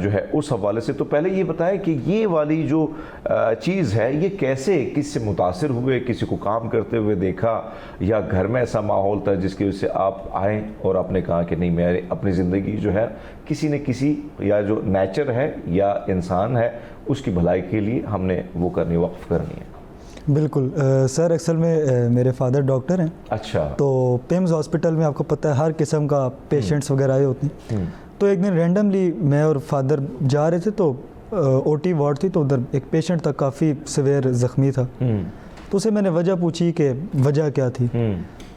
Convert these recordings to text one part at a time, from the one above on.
جو ہے اس حوالے سے. تو پہلے یہ بتائیں کہ یہ والی جو چیز ہے یہ کیسے کس سے متاثر ہوئے, کسی کو کام کرتے ہوئے دیکھا یا گھر میں ایسا ماحول تھا جس کی وجہ سے آپ آئیں اور آپ نے کہا کہ نہیں میں اپنی زندگی جو ہے کسی نہ کسی یا جو نیچر ہے یا انسان ہے اس کی بھلائی کے لیے ہم نے وہ کرنی, وقف کرنی ہے؟ بالکل سر, اصل میں میرے فادر ڈاکٹر ہیں. اچھا. تو پیمز ہاسپٹل میں آپ کو پتہ ہے ہر قسم کا پیشنٹس وغیرہ آئے ہوتے ہیں. تو ایک دن رینڈملی میں اور فادر جا رہے تھے تو او ٹی وارڈ تھی, تو ادھر ایک پیشنٹ تھا کافی سویر زخمی تھا. تو اسے میں نے وجہ پوچھی کہ وجہ کیا تھی.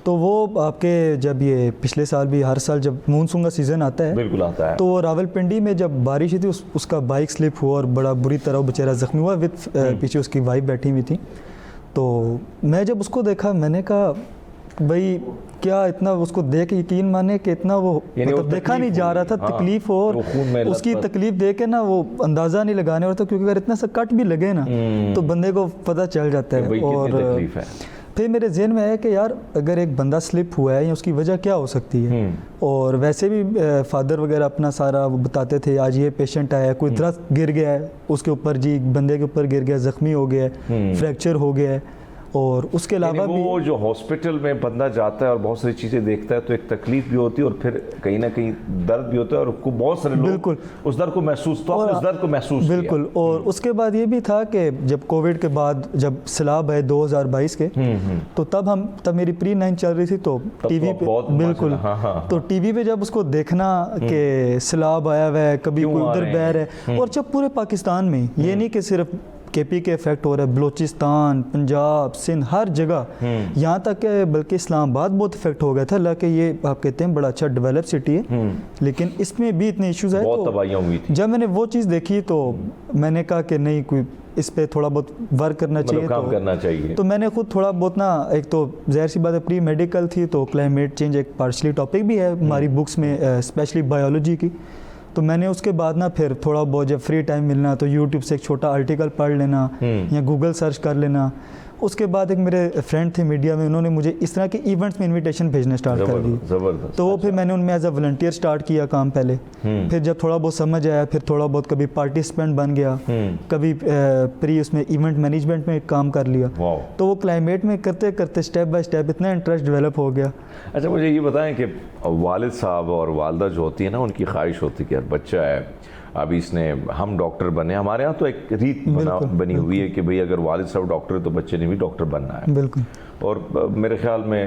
تو وہ آپ کے جب یہ پچھلے سال بھی ہر سال جب مونسون کا سیزن آتا ہے, بالکل آتا ہے, تو وہ راولپنڈی میں جب بارش تھی اس کا بائک سلپ ہوا اور بڑا بری طرح وہ بیچارہ زخمی ہوا, وتھ پیچھے اس کی وائف بیٹھی ہوئی تھی. تو میں جب اس کو دیکھا میں نے کہا بھائی کیا اتنا اس کو دیکھ یقین مانے کہ اتنا وہ مطلب دیکھا نہیں جا رہا تھا, تکلیف ہو, اور اس کی تکلیف دیکھ کے نا وہ اندازہ نہیں لگانے والا تھا, کیونکہ اگر اتنا سا کٹ بھی لگے نا تو بندے کو پتہ چل جاتا ہے. اور پھر میرے ذہن میں ہے کہ یار اگر ایک بندہ سلپ ہوا ہے یا اس کی وجہ کیا ہو سکتی ہے. اور ویسے بھی فادر وغیرہ اپنا سارا وہ بتاتے تھے, آج یہ پیشنٹ آیا ہے, کوئی درخت گر گیا ہے اس کے اوپر, جی بندے کے اوپر گر گیا, زخمی ہو گیا ہے, فریکچر ہو گیا ہے. اور اس کے علاوہ بھی وہ جو ہاسپٹل میں بندہ جاتا ہے اور بہت ساری چیزیں دیکھتا ہے تو ایک تکلیف بھی ہوتی ہے اور پھر کہیں نہ کہیں درد بھی ہوتا ہے, اور بہت سارے لوگ اس درد کو محسوس کیا. بالکل. اور اس کے بعد یہ بھی تھا کہ جب کووڈ کے بعد جب سیلاب آئے 2022 کے, تو تب میری پری 9 چل رہی تھی, تو ٹی وی پہ بالکل, تو ٹی وی پہ جب اس کو دیکھنا کہ سیلاب آیا ہوا ہے, کبھی کوئی ادھر بہہ رہا ہے, اور جب پورے پاکستان میں یہ نہیں کہ صرف کے پی کے افیکٹ ہو رہا ہے, بلوچستان, پنجاب, سندھ, ہر جگہ, یہاں تک کہ بلکہ اسلام آباد بہت افیکٹ ہو گیا تھا. حالانکہ یہ آپ کہتے ہیں بڑا اچھا ڈیولپ سٹی ہے, لیکن اس میں بھی اتنے ایشوز ہیں. بہت تباہیاں ہوئی تھی. جب میں نے وہ چیز دیکھی تو میں نے کہا کہ نہیں, کوئی اس پہ تھوڑا بہت ورک کرنا چاہیے, کام کرنا چاہیے. تو میں نے خود تھوڑا بہت نا, ایک تو ظاہر سی بات ہے پری میڈیکل تھی, تو کلائمیٹ چینج ایک پارشلی ٹاپک بھی ہے ہماری بکس میں, اسپیشلی بایولوجی کی. تو میں نے اس کے بعد نا پھر تھوڑا بہت جب فری ٹائم ملنا تو یوٹیوب سے ایک چھوٹا آرٹیکل پڑھ لینا یا گوگل سرچ کر لینا. اس کے بعد ایک میرے فرینڈ تھے میڈیا میں, انہوں نے مجھے اس طرح کے ایونٹس میں انویٹیشن بھیجنا اسٹارٹ کر دی. تو وہ پھر میں نے ان میں ایز اے والنٹیئر اسٹارٹ کیا کام پہلے. پھر جب تھوڑا بہت سمجھ آیا, پھر تھوڑا بہت کبھی پارٹیسپینٹ بن گیا, کبھی پری اس میں ایونٹ مینجمنٹ میں کام کر لیا. تو وہ کلائمیٹ میں کرتے کرتے اسٹیپ بائی اسٹیپ اتنا انٹرسٹ ڈیولپ ہو گیا. اچھا مجھے یہ بتائیں کہ والد صاحب اور والدہ جو ہوتی ہے نا, ان کی خواہش ہوتی ہے کہ بچہ ہے ابھی اس نے ہم ڈاکٹر بنے, ہمارے ہاں تو ایک ریت بنی ہوئی ہے کہ بھئی اگر والد صاحب ڈاکٹر ہے تو بچے نے بھی ڈاکٹر بننا ہے. بالکل. اور میرے خیال میں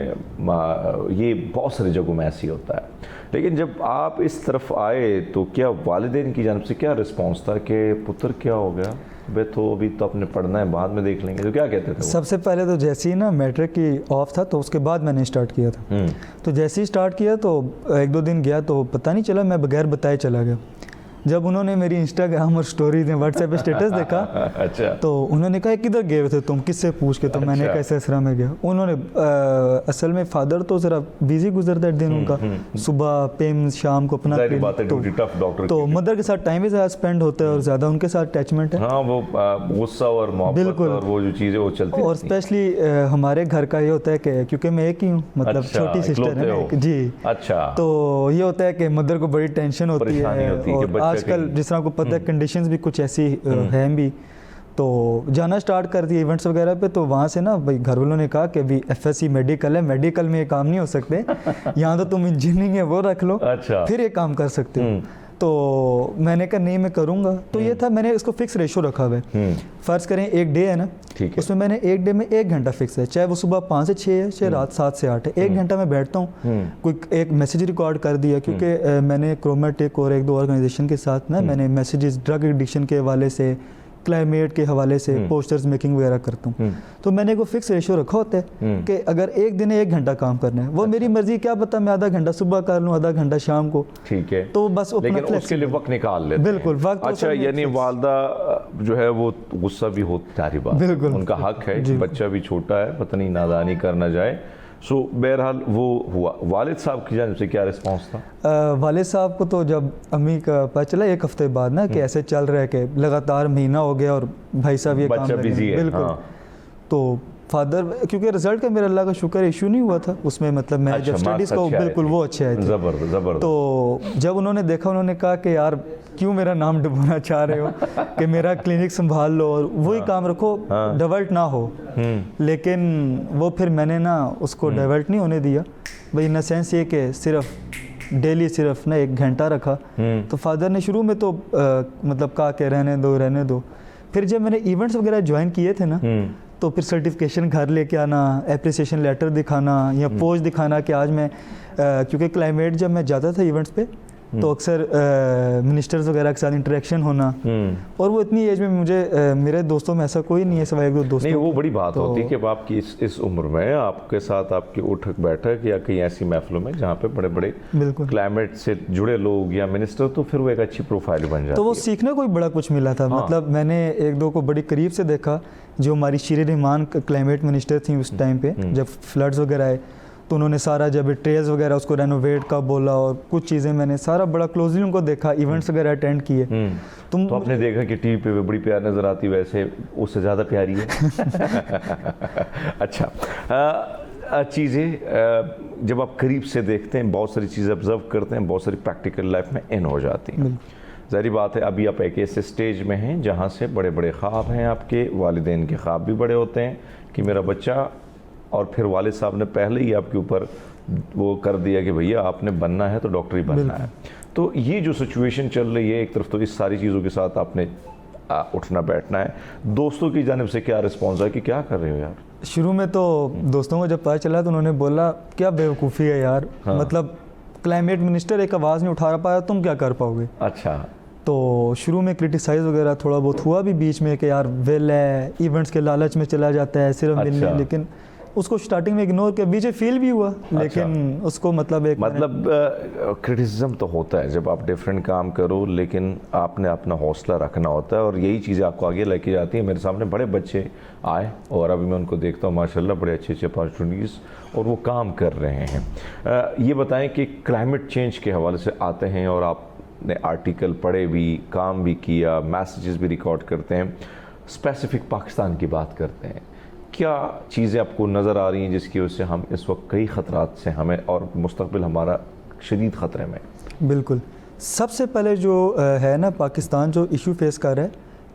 یہ بہت ساری جگہوں میں ایسی ہوتا ہے. لیکن جب آپ اس طرف آئے تو کیا والدین کی جانب سے کیا رسپانس تھا کہ پتر کیا ہو گیا, بے تو ابھی تو آپ نے پڑھنا ہے, بعد میں دیکھ لیں گے, تو کیا کہتے تھے؟ سب سے پہلے تو جیسے ہی نا میٹرک کی آف تھا تو اس کے بعد میں نے اسٹارٹ کیا تھا. تو جیسے ہی اسٹارٹ کیا تو 1-2 دن گیا تو پتہ نہیں چلا, میں بغیر بتائے چلا گیا. جب انہوں نے میری انسٹاگرام اور سٹوریز میں واٹس ایپ پہ اسٹیٹس دیکھا اچھا, تو انہوں نے کہا کدھر گئے تھے تم, کس سے پوچھ کے؟ تو میں نے کہا اسرا میں گیا. انہوں نے اصل میں فادر تو ذرا بیزی گزرتا ہے دن ان کا, صبح پیم شام کو اپنا, تو مدر کے ساتھ ٹائم بھی زیادہ اسپینڈ ہوتا ہے اور زیادہ ان کے ساتھ اٹیچمنٹ ہے. ہاں, وہ غصہ اور محبت اور وہ جو چیزیں وہ چلتی ہیں. اور اسپیشلی ہمارے گھر کا یہ ہوتا ہے کہ کیونکہ میں ایک ہی ہوں, مطلب چھوٹی سسٹر ہے جی. اچھا. تو یہ ہوتا ہے کہ مدر کو بڑی ٹینشن ہوتی ہے, اور آج کل جس طرح کو پتہ ہے کنڈیشنز بھی کچھ ایسی ہیں بھی, تو جانا اسٹارٹ کر دیا ایونٹس وغیرہ پہ. تو وہاں سے نا بھائی گھر والوں نے کہا کہ ابھی ایف ایس سی میڈیکل ہے, میڈیکل میں یہ کام نہیں ہو سکتے, یہاں تو تم انجینئرنگ ہے وہ رکھ لو, پھر یہ کام کر سکتے ہو. تو میں نے کہا نہیں میں کروں گا. تو یہ تھا, میں نے اس کو فکس ریشو رکھا ہوا ہے. فرض کریں ایک ڈے ہے نا, اس میں نے ایک ڈے میں 1 گھنٹہ فکس ہے, چاہے وہ صبح 5 سے 6 ہے, چاہے رات 7 سے 8 ہے, 1 گھنٹہ میں بیٹھتا ہوں, کوئی ایک میسیج ریکارڈ کر دیا, کیونکہ میں نے کرومیٹک اور 1-2 آرگنائزیشن کے ساتھ نا میں نے میسیجز ڈرگ ایڈکشن کے حوالے سے, کلائمیٹ کے حوالے سے پوسٹرز میکنگ وغیرہ کرتا ہوں. تو میں نے کوئی فکس ریشو رکھا ہوتا ہے کہ اگر ایک دن 1 گھنٹہ کام کرنا ہے, وہ میری مرضی, کیا پتہ میں آدھا گھنٹہ صبح کر لوں, آدھا گھنٹہ شام کو, ٹھیک ہے, تو بس لیکن اس کے لیے وقت نکال لیتے ہیں. بالکل وقت. اچھا, یعنی والدہ جو ہے وہ غصہ بھی ہوتی ساری بات, ان کا حق ہے, بچہ بھی چھوٹا ہے, پتہ نہیں نادانی کر نہ جائے. سو بہرحال وہ ہوا. والد صاحب کی جانب سے کیا رسپانس تھا؟ والد صاحب کو تو جب امی کا پتہ چلا 1 ہفتے بعد نا کہ ایسے چل رہا ہے کہ لگاتار مہینہ ہو گیا اور بھائی صاحب یہ کام بچہ بزی ہے, بالکل, تو فادر کیونکہ رزلٹ کا میرا اللہ کا شکر ایشو نہیں ہوا تھا اس میں, مطلب میں جب اسٹڈیز کو بالکل وہ اچھے آئے تھے. زبردست. تو جب انہوں نے دیکھا انہوں نے کہا کہ یار کیوں میرا نام ڈبونا چاہ رہے ہو کہ میرا کلینک سنبھال لو اور وہی کام رکھو, ڈیولٹ نہ ہو. لیکن وہ پھر میں نے نا اس کو ڈیولٹ نہیں ہونے دیا بھائی, ان سینس یہ کہ صرف ڈیلی صرف نا 1 گھنٹہ رکھا. تو فادر نے شروع میں تو مطلب کہا کہ رہنے دو. پھر جب میں نے ایونٹس وغیرہ جوائن کیے تھے نا, تو پھر سرٹیفکیشن گھر لے کے آنا, اپریسیشن لیٹر دکھانا یا پوسٹ دکھانا کہ آج میں, کیونکہ کلائمیٹ جب میں جاتا تھا ایونٹس پہ تو اکثر منسٹرز وغیرہ کے ساتھ انٹریکشن ہونا, اور وہ اتنی ایج میں مجھے میرے دوستوں میں ایسا کوئی نہیں ہے سوائے 1-2 دوستوں. نہیں, وہ بڑی بات ہوتی ہے کہ آپ کی اس عمر میں آپ کے ساتھ آپ کی اٹھک بیٹھک یا کئی ایسی محفلوں میں جہاں پہ بڑے بڑے کلائمیٹ سے جڑے لوگ یا منسٹر, تو پھر وہ ایک اچھی پروفائل بن جاتی ہے. تو وہ سیکھنے کو بھی بڑا کچھ ملا تھا. مطلب میں نے 1-2 کو بڑی قریب سے دیکھا, جو ہماری شیر رحمان کلائمیٹ منسٹر تھیں اس ٹائم پہ جب فلڈز وغیرہ آئے, تو انہوں نے سارا جب ٹریلز وغیرہ اس کو رینوویٹ کا بولا, اور کچھ چیزیں میں نے سارا بڑا کلوزلی ان کو دیکھا, ایونٹس وغیرہ اٹینڈ کیے. تو آپ نے دیکھا کہ ٹی وی پہ بڑی پیار نظر آتی, ویسے اس سے زیادہ پیاری ہے. اچھا, چیزیں جب آپ قریب سے دیکھتے ہیں, بہت ساری چیزیں آبزرو کرتے ہیں, بہت ساری پریکٹیکل لائف میں ان ہو جاتی ہیں. ظاہری بات ہے ابھی آپ ایک ایسے سٹیج میں ہیں جہاں سے بڑے بڑے خواب ہیں آپ کے, والدین کے خواب بھی بڑے ہوتے ہیں کہ میرا بچہ, اور پھر والد صاحب نے پہلے ہی آپ کے اوپر وہ کر دیا کہ بھیا آپ نے بننا ہے تو ڈاکٹر ہی بننا ہے. تو یہ جو سچویشن چل رہی ہے, ایک طرف تو اس ساری چیزوں کے ساتھ آپ نے اٹھنا بیٹھنا ہے, دوستوں کی جانب سے کیا رسپانس ہے کہ کیا کر رہے ہو یار؟ شروع میں تو دوستوں کو جب پتہ چلا تو انہوں نے بولا کیا بیوقوفی ہے یار, مطلب کلائمیٹ منسٹر ایک آواز نہیں اٹھا پایا, تم کیا کر پاؤ گے. اچھا. تو شروع میں کرٹیسائز وغیرہ تھوڑا بہت ہوا بھی بیچ میں کہ یار ویل ہے, ایونٹس کے لالچ میں چلا جاتا ہے صرف ملنے, لیکن اس کو سٹارٹنگ میں اگنور کیا, بیچ فیل بھی ہوا, لیکن اس کو مطلب کرٹیسزم تو ہوتا ہے جب آپ ڈیفرنٹ کام کرو, لیکن آپ نے اپنا حوصلہ رکھنا ہوتا ہے, اور یہی چیزیں آپ کو آگے لے کے جاتی ہیں. میرے سامنے بڑے بچے آئے اور ابھی میں ان کو دیکھتا ہوں ماشاءاللہ بڑے اچھے اپارچونیٹیز, اور وہ کام کر رہے ہیں. یہ بتائیں کہ کلائمیٹ چینج کے حوالے سے آتے ہیں اور آپ نے آرٹیکل پڑھے بھی, کام بھی کیا, میسیجز بھی ریکارڈ کرتے ہیں, اسپیسیفک پاکستان کی بات کرتے ہیں, کیا چیزیں آپ کو نظر آ رہی ہیں جس کی وجہ سے ہم اس وقت کئی خطرات سے ہمیں, اور مستقبل ہمارا شدید خطرے میں؟ بالکل. سب سے پہلے جو ہے نا, پاکستان جو ایشو فیس کر رہا ہے,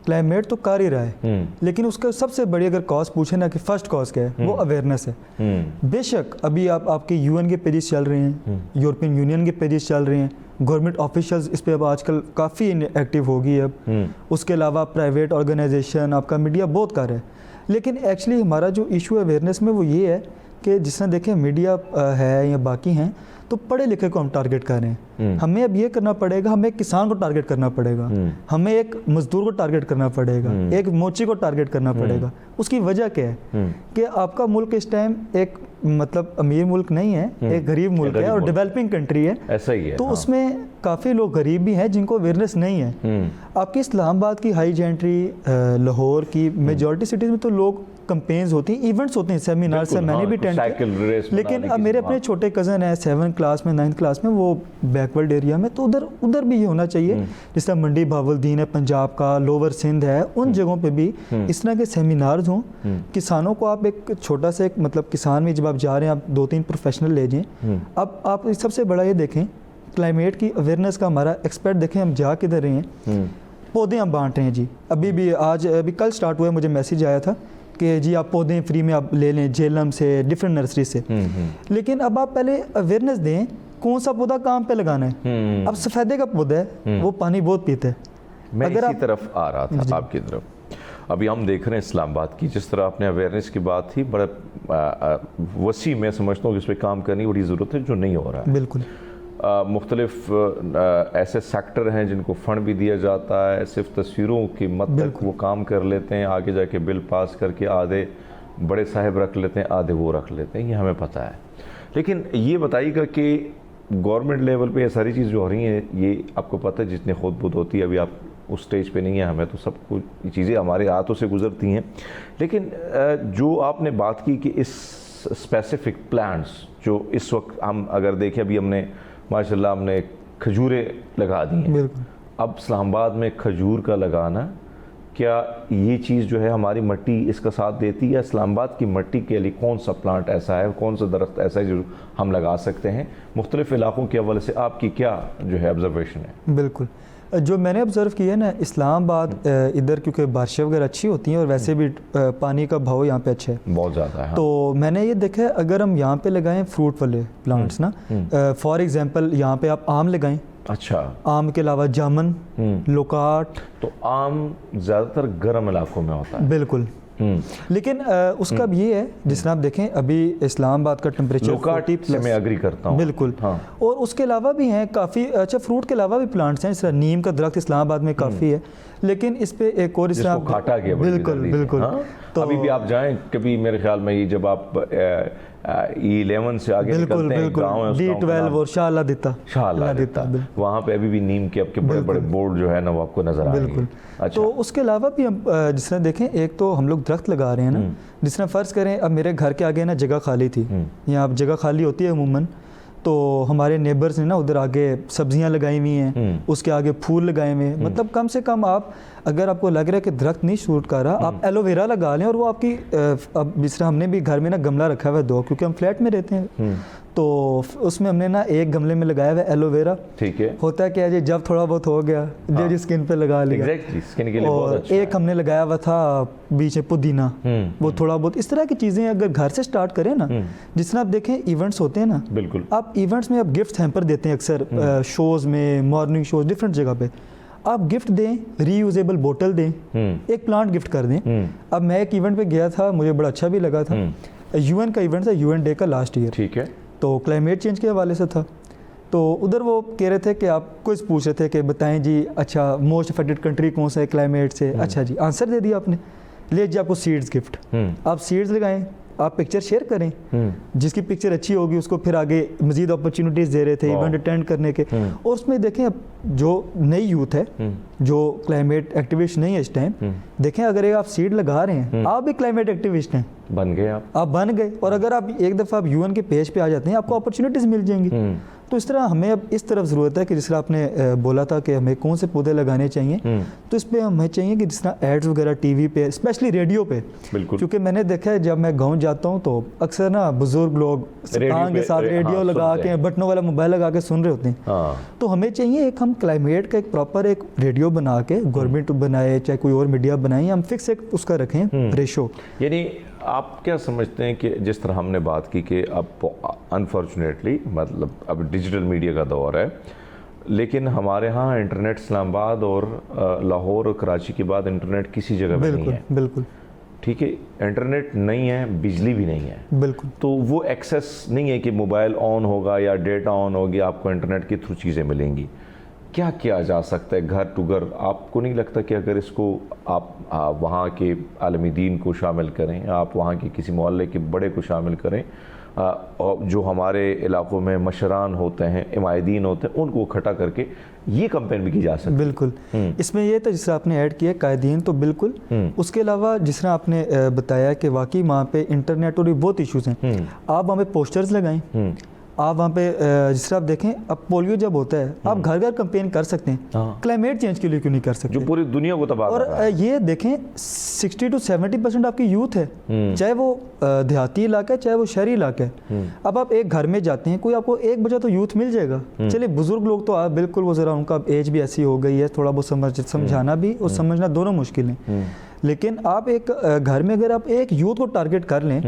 کلائمیٹ تو کر ہی رہا ہے, لیکن اس کا سب سے بڑی اگر کاز پوچھیں نا کہ فرسٹ کاز کیا ہے, وہ اویئرنیس ہے. بے شک ابھی آپ کے UN کے پیجز چل رہے ہیں, یورپین یونین کے پیجز چل رہے ہیں, گورنمنٹ آفیشلز اس پہ اب آج کل کافی ایکٹیو ہو گئی ہے اب, اس کے علاوہ پرائیویٹ آرگنائزیشن, آپ کا میڈیا بہت کر رہا ہے. لیکن ایکچولی ہمارا جو ایشو ہے اویئرنیس میں وہ یہ ہے کہ جس طرح دیکھیں میڈیا ہے یا باقی ہیں, تو پڑھے لکھے کو ہم ٹارگٹ کر رہے ہیں. ہمیں اب یہ کرنا پڑے گا, ہمیں ایک کسان کو ٹارگٹ کرنا پڑے گا, ہمیں ایک مزدور کو ٹارگٹ کرنا پڑے گا, ایک موچی کو ٹارگٹ کرنا پڑے گا. اس کی وجہ کیا ہے کہ آپ کا ملک اس ٹائم ایک مطلب امیر ملک نہیں ہے, ایک غریب ملک ہے اور ڈیولپنگ کنٹری ہے. ایسا ہی ہے. تو اس میں کافی لوگ غریب بھی ہیں جن کو اویئرنیس نہیں ہے. آپ کی اسلام آباد کی, ہائی جینٹری, لاہور کی میجورٹی سٹیز میں تو لوگ کمپینز ہوتی ہیں, ایونٹس ہوتے ہیں, سیمینار سے میں نے بھی اٹینڈ کیا. لیکن اب میرے اپنے چھوٹے کزن ہیں 7th کلاس میں 9th کلاس میں, وہ بیکورڈ ایریا میں, تو ادھر بھی یہ ہونا چاہیے. جس طرح منڈی بہاولدین ہے پنجاب کا, لوور سندھ ہے, ان جگہوں پہ بھی اس طرح کے سیمینارز ہوں. کسانوں کو آپ ایک چھوٹا سا ایک مطلب کسان میں جب آپ جا رہے ہیں, آپ 2-3 پروفیشنل لے جائیں. اب آپ سب سے بڑا یہ دیکھیں کلائمیٹ کی اویئرنیس کا ہمارا ایکسپرٹ دیکھیں ہم جا کدھر رہے ہیں, پودے ہم بانٹ رہے ہیں جی. ابھی کل سٹارٹ ہوا ہے, مجھے میسیج آیا تھا کہ جی آپ پودے فری میں آپ لے لیں جیلم سے, ڈفرینٹ نرسری سے. لیکن اب آپ پہلے اویئرنیس دیں کون سا پودا کام پہ لگانا ہے. اب سفیدے کا پودا ہے, وہ پانی بہت پیتا ہے. میں اسی طرف آ رہا تھا آپ کی طرف. ابھی ہم دیکھ رہے ہیں اسلام آباد کی, جس طرح آپ نے اویئرنیس کی بات تھی, بڑا وسیع میں سمجھتا ہوں کہ اس پہ کام کرنے کی بڑی ضرورت ہے, جو نہیں ہو رہا ہے. بالکل. مختلف ایسے سیکٹر ہیں جن کو فنڈ بھی دیا جاتا ہے, صرف تصویروں کی مد تک وہ کام کر لیتے ہیں, آگے جا کے بل پاس کر کے آدھے بڑے صاحب رکھ لیتے ہیں, آدھے وہ رکھ لیتے ہیں, یہ ہمیں پتہ ہے. لیکن یہ بتائیے گا کہ گورنمنٹ لیول پہ یہ ساری چیز جو ہو رہی ہیں, یہ آپ کو پتہ ہے جتنی خود بد ہوتی ہے, ابھی آپ اس سٹیج پہ نہیں ہیں, ہمیں تو سب کچھ یہ چیزیں ہمارے ہاتھوں سے گزرتی ہیں. لیکن جو آپ نے بات کی کہ اس اسپیسیفک پلانٹس جو اس وقت ہم اگر دیکھیں, ابھی ہم نے ماشاءاللہ ہم نے کھجوریں لگا دی ہیں. اب اسلام آباد میں کھجور کا لگانا کیا یہ چیز جو ہے ہماری مٹی اس کا ساتھ دیتی ہے؟ اسلام آباد کی مٹی کے لیے کون سا پلانٹ ایسا ہے, کون سا درخت ایسا ہے جو ہم لگا سکتے ہیں؟ مختلف علاقوں کے حوالے سے آپ کی کیا جو ہے آبزرویشن ہے؟ بالکل, جو میں نے آبزرو کیا ہے نا, اسلام آباد ادھر کیونکہ بارشیں وغیرہ اچھی ہوتی ہیں اور ویسے بھی پانی کا بہاؤ یہاں پہ اچھا ہے, بہت زیادہ ہے. تو میں نے یہ دیکھا ہے اگر ہم یہاں پہ لگائیں فروٹ والے پلانٹس نا, فار ایگزامپل یہاں پہ آپ آم لگائیں, اچھا, آم کے علاوہ جامن, لوکاٹ. تو آم زیادہ تر گرم علاقوں میں ہوتا ہے. بالکل, لیکن اس کا بھی یہ ہے جس طرح آپ دیکھیں ابھی اسلام آباد کا ٹمپریچر لوکاٹ سے میں اگری کرتا ہوں. بالکل, اور اس کے علاوہ بھی ہیں کافی اچھا فروٹ کے علاوہ بھی پلانٹس ہیں, جس طرح نیم کا درخت اسلام آباد میں کافی ہے, لیکن اس پہ ایک اور اس طرح کھاٹا گیا. بالکل بالکل. تو ابھی بھی آپ جائیں کبھی, میرے خیال میں یہ جب آپ E11 سے آگے نکلتے ہیں گاؤں ہے D12 اور شاہ اللہ دیتا, وہاں پہ ابھی بھی نیم کے آپ کے بڑے بڑے بورڈ جو ہے نا وہ آپ کو نظر آ رہے ہیں. بالکل. تو اس کے علاوہ بھی ہم جس طرح دیکھیں, ایک تو ہم لوگ درخت لگا رہے ہیں نا, جس طرح فرض کریں اب میرے گھر کے آگے نا جگہ خالی تھی, یہاں اب جگہ خالی ہوتی ہے عموماً, تو ہمارے نیبرز نے نا ادھر آگے سبزیاں لگائی ہوئی ہیں, اس کے آگے پھول لگائے ہوئے ہیں. مطلب کم سے کم آپ اگر آپ کو لگ رہا ہے کہ درخت نہیں شوٹ کر رہا, آپ ایلو ویرا لگا لیں, اور وہ آپ کی اب جس طرح ہم نے بھی گھر میں نا گملہ رکھا ہوا ہے 2, کیونکہ ہم فلیٹ میں رہتے ہیں, تو اس میں ہم نے نا ایک گملے میں لگایا ہوا ہے ایلو ویرا. ٹھیک ہے, ہوتا ہے کہ جی جب تھوڑا بہت ہو گیا جی اسکن پہ لگا لیا. اسکن کے لیے بہت اچھا. ایک ہم نے لگایا ہوا تھا بیچ میں پودینہ, وہ تھوڑا بہت اس طرح کی چیزیں اگر گھر سے سٹارٹ کریں نا, جس طرح آپ دیکھیں ایونٹس ہوتے ہیں نا, بالکل, آپ ایونٹس میں آپ گفٹ ہیمپر دیتے ہیں اکثر شوز میں, مارننگ شوز ڈفرینٹ جگہ پہ, آپ گفٹ دیں, ری یوزیبل بوٹل دیں, ایک پلانٹ گفٹ کر دیں. اب میں ایک ایونٹ پہ گیا تھا, مجھے بڑا اچھا بھی لگا تھا, UN کا ایونٹ تھا, UN ڈے کا لاسٹ ایئر. ٹھیک ہے, تو کلائمیٹ چینج کے حوالے سے تھا, تو ادھر وہ کہہ رہے تھے کہ آپ کوئی پوچھ رہے تھے کہ بتائیں جی اچھا موسٹ افیکٹڈ کنٹری کون سا ہے کلائمیٹ سے. اچھا جی آنسر دے دیا آپ نے, لے جی آپ کو سیڈز گفٹ, آپ سیڈز لگائیں, آپ پکچر شیئر کریں, جس کی پکچر اچھی ہوگی اس کو پھر آگے مزید اپرچونیٹیز دے رہے تھے ایونٹ اٹینڈ کرنے کے. اور اس میں دیکھیں اب جو نئی یوتھ ہے جو کلائمیٹ ایکٹیوسٹ نہیں ہے اس ٹائم, دیکھیں اگر آپ سیڈ لگا رہے ہیں, آپ بھی کلائمیٹ ایکٹیوسٹ ہیں, بن گئے آپ بن گئے, اور اگر آپ ایک دفعہ آپ UN کے پیج پہ آ جاتے ہیں آپ کو اپرچونیٹیز مل جائیں گی. تو اس طرح ہمیں اب اس طرف ضرورت ہے کہ جس طرح آپ نے بولا تھا کہ ہمیں کون سے پودے لگانے چاہیے, تو اس پہ ہمیں چاہیے کہ جس طرح ایڈز وغیرہ ٹی وی پہ, اسپیشلی ریڈیو پہ, کیونکہ میں نے دیکھا ہے جب میں گاؤں جاتا ہوں تو اکثر نا بزرگ لوگ کان کے ساتھ ریڈیو لگا کے بٹنوں والا موبائل لگا کے سن رہے ہوتے ہیں. تو ہمیں چاہیے ایک ہم کلائمیٹ کا ایک پراپر ایک ریڈیو بنا کے, گورنمنٹ بنائے چاہے کوئی اور میڈیا بنائے, ہم فکس ایک اس کا رکھیں ریشو. یعنی آپ کیا سمجھتے ہیں کہ جس طرح ہم نے بات کی کہ اب انفارچونیٹلی مطلب اب ڈیجیٹل میڈیا کا دور ہے, لیکن ہمارے ہاں انٹرنیٹ اسلام آباد اور لاہور اور کراچی کے بعد انٹرنیٹ کسی جگہ پہ نہیں ہے. بالکل ٹھیک ہے, انٹرنیٹ نہیں ہے, بجلی بھی نہیں ہے. بالکل, تو وہ ایکسیس نہیں ہے کہ موبائل آن ہوگا یا ڈیٹا آن ہوگی آپ کو انٹرنیٹ کے تھرو چیزیں ملیں گی. کیا کیا جا سکتا ہے گھر ٹو گھر؟ آپ کو نہیں لگتا کہ اگر اس کو آپ وہاں کے عالم دین کو شامل کریں, آپ وہاں کے کسی محلے کے بڑے کو شامل کریں, جو ہمارے علاقوں میں مشران ہوتے ہیں, عمائدین ہوتے ہیں, ان کو اکٹھا کر کے یہ کمپین بھی کی جا سکتی ہے؟ بالکل, اس میں یہ تھا جس طرح آپ نے ایڈ کیا قائدین, تو بالکل. اس کے علاوہ جس طرح آپ نے بتایا کہ واقعی وہاں پہ انٹرنیٹ اور بہت ایشوز ہیں, آپ وہاں پہ پوسٹرز لگائیں, آپ وہاں پہ جس طرح آپ دیکھیں اب پولیو جب ہوتا ہے آپ گھر گھر کمپین کر سکتے ہیں, کلائمیٹ چینج کے لیے کیوں نہیں کر سکتے, جو پوری دنیا کو تباہ کر رہا ہے. اور یہ دیکھیں 60 to 70% آپ کی یوتھ ہے, چاہے وہ دیہاتی علاقہ ہے چاہے وہ شہری علاقہ ہے. اب آپ ایک گھر میں جاتے ہیں, کوئی آپ کو ایک بجے تو یوتھ مل جائے گا. چلیے بزرگ لوگ تو بالکل وہ ذرا ان کا ایج بھی ایسی ہو گئی ہے, تھوڑا بہت سمجھانا بھی اور سمجھنا دونوں مشکل ہیں. لیکن آپ ایک گھر میں اگر آپ ایک یوتھ کو ٹارگٹ کر لیں,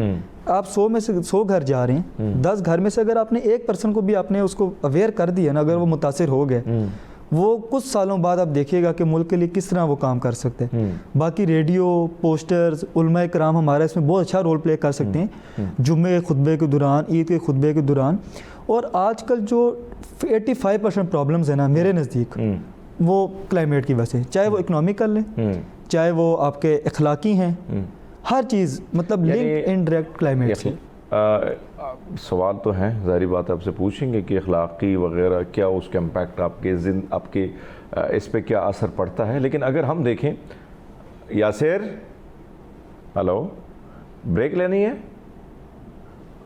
آپ 100 میں سے 100 گھر جا رہے ہیں, 10 گھر میں سے اگر آپ نے ایک پرسن کو بھی آپ نے اس کو اویئر کر دیا نا, اگر وہ متاثر ہو گئے, وہ کچھ سالوں بعد آپ دیکھیے گا کہ ملک کے لیے کس طرح وہ کام کر سکتے ہیں. باقی ریڈیو, پوسٹرز, علماء کرام ہمارا اس میں بہت اچھا رول پلے کر سکتے ہیں, جمعے خطبے کے دوران, عید کے خطبے کے دوران. اور آج کل جو 85% پرابلمز ہیں نا میرے نزدیک, وہ کلائمیٹ کی وجہ سے, چاہے وہ اکنامیکل ہیں, چاہے وہ آپ کے اخلاقی ہیں, ہر چیز مطلب لنک انڈائریکٹ کلائمیٹ سے. سوال تو ہیں, ظاہری بات آپ سے پوچھیں گے کہ اخلاقی وغیرہ کیا اس کا امپیکٹ آپ کے اس پہ کیا اثر پڑتا ہے. لیکن اگر ہم دیکھیں, یاسر ہلو, بریک لینی ہے,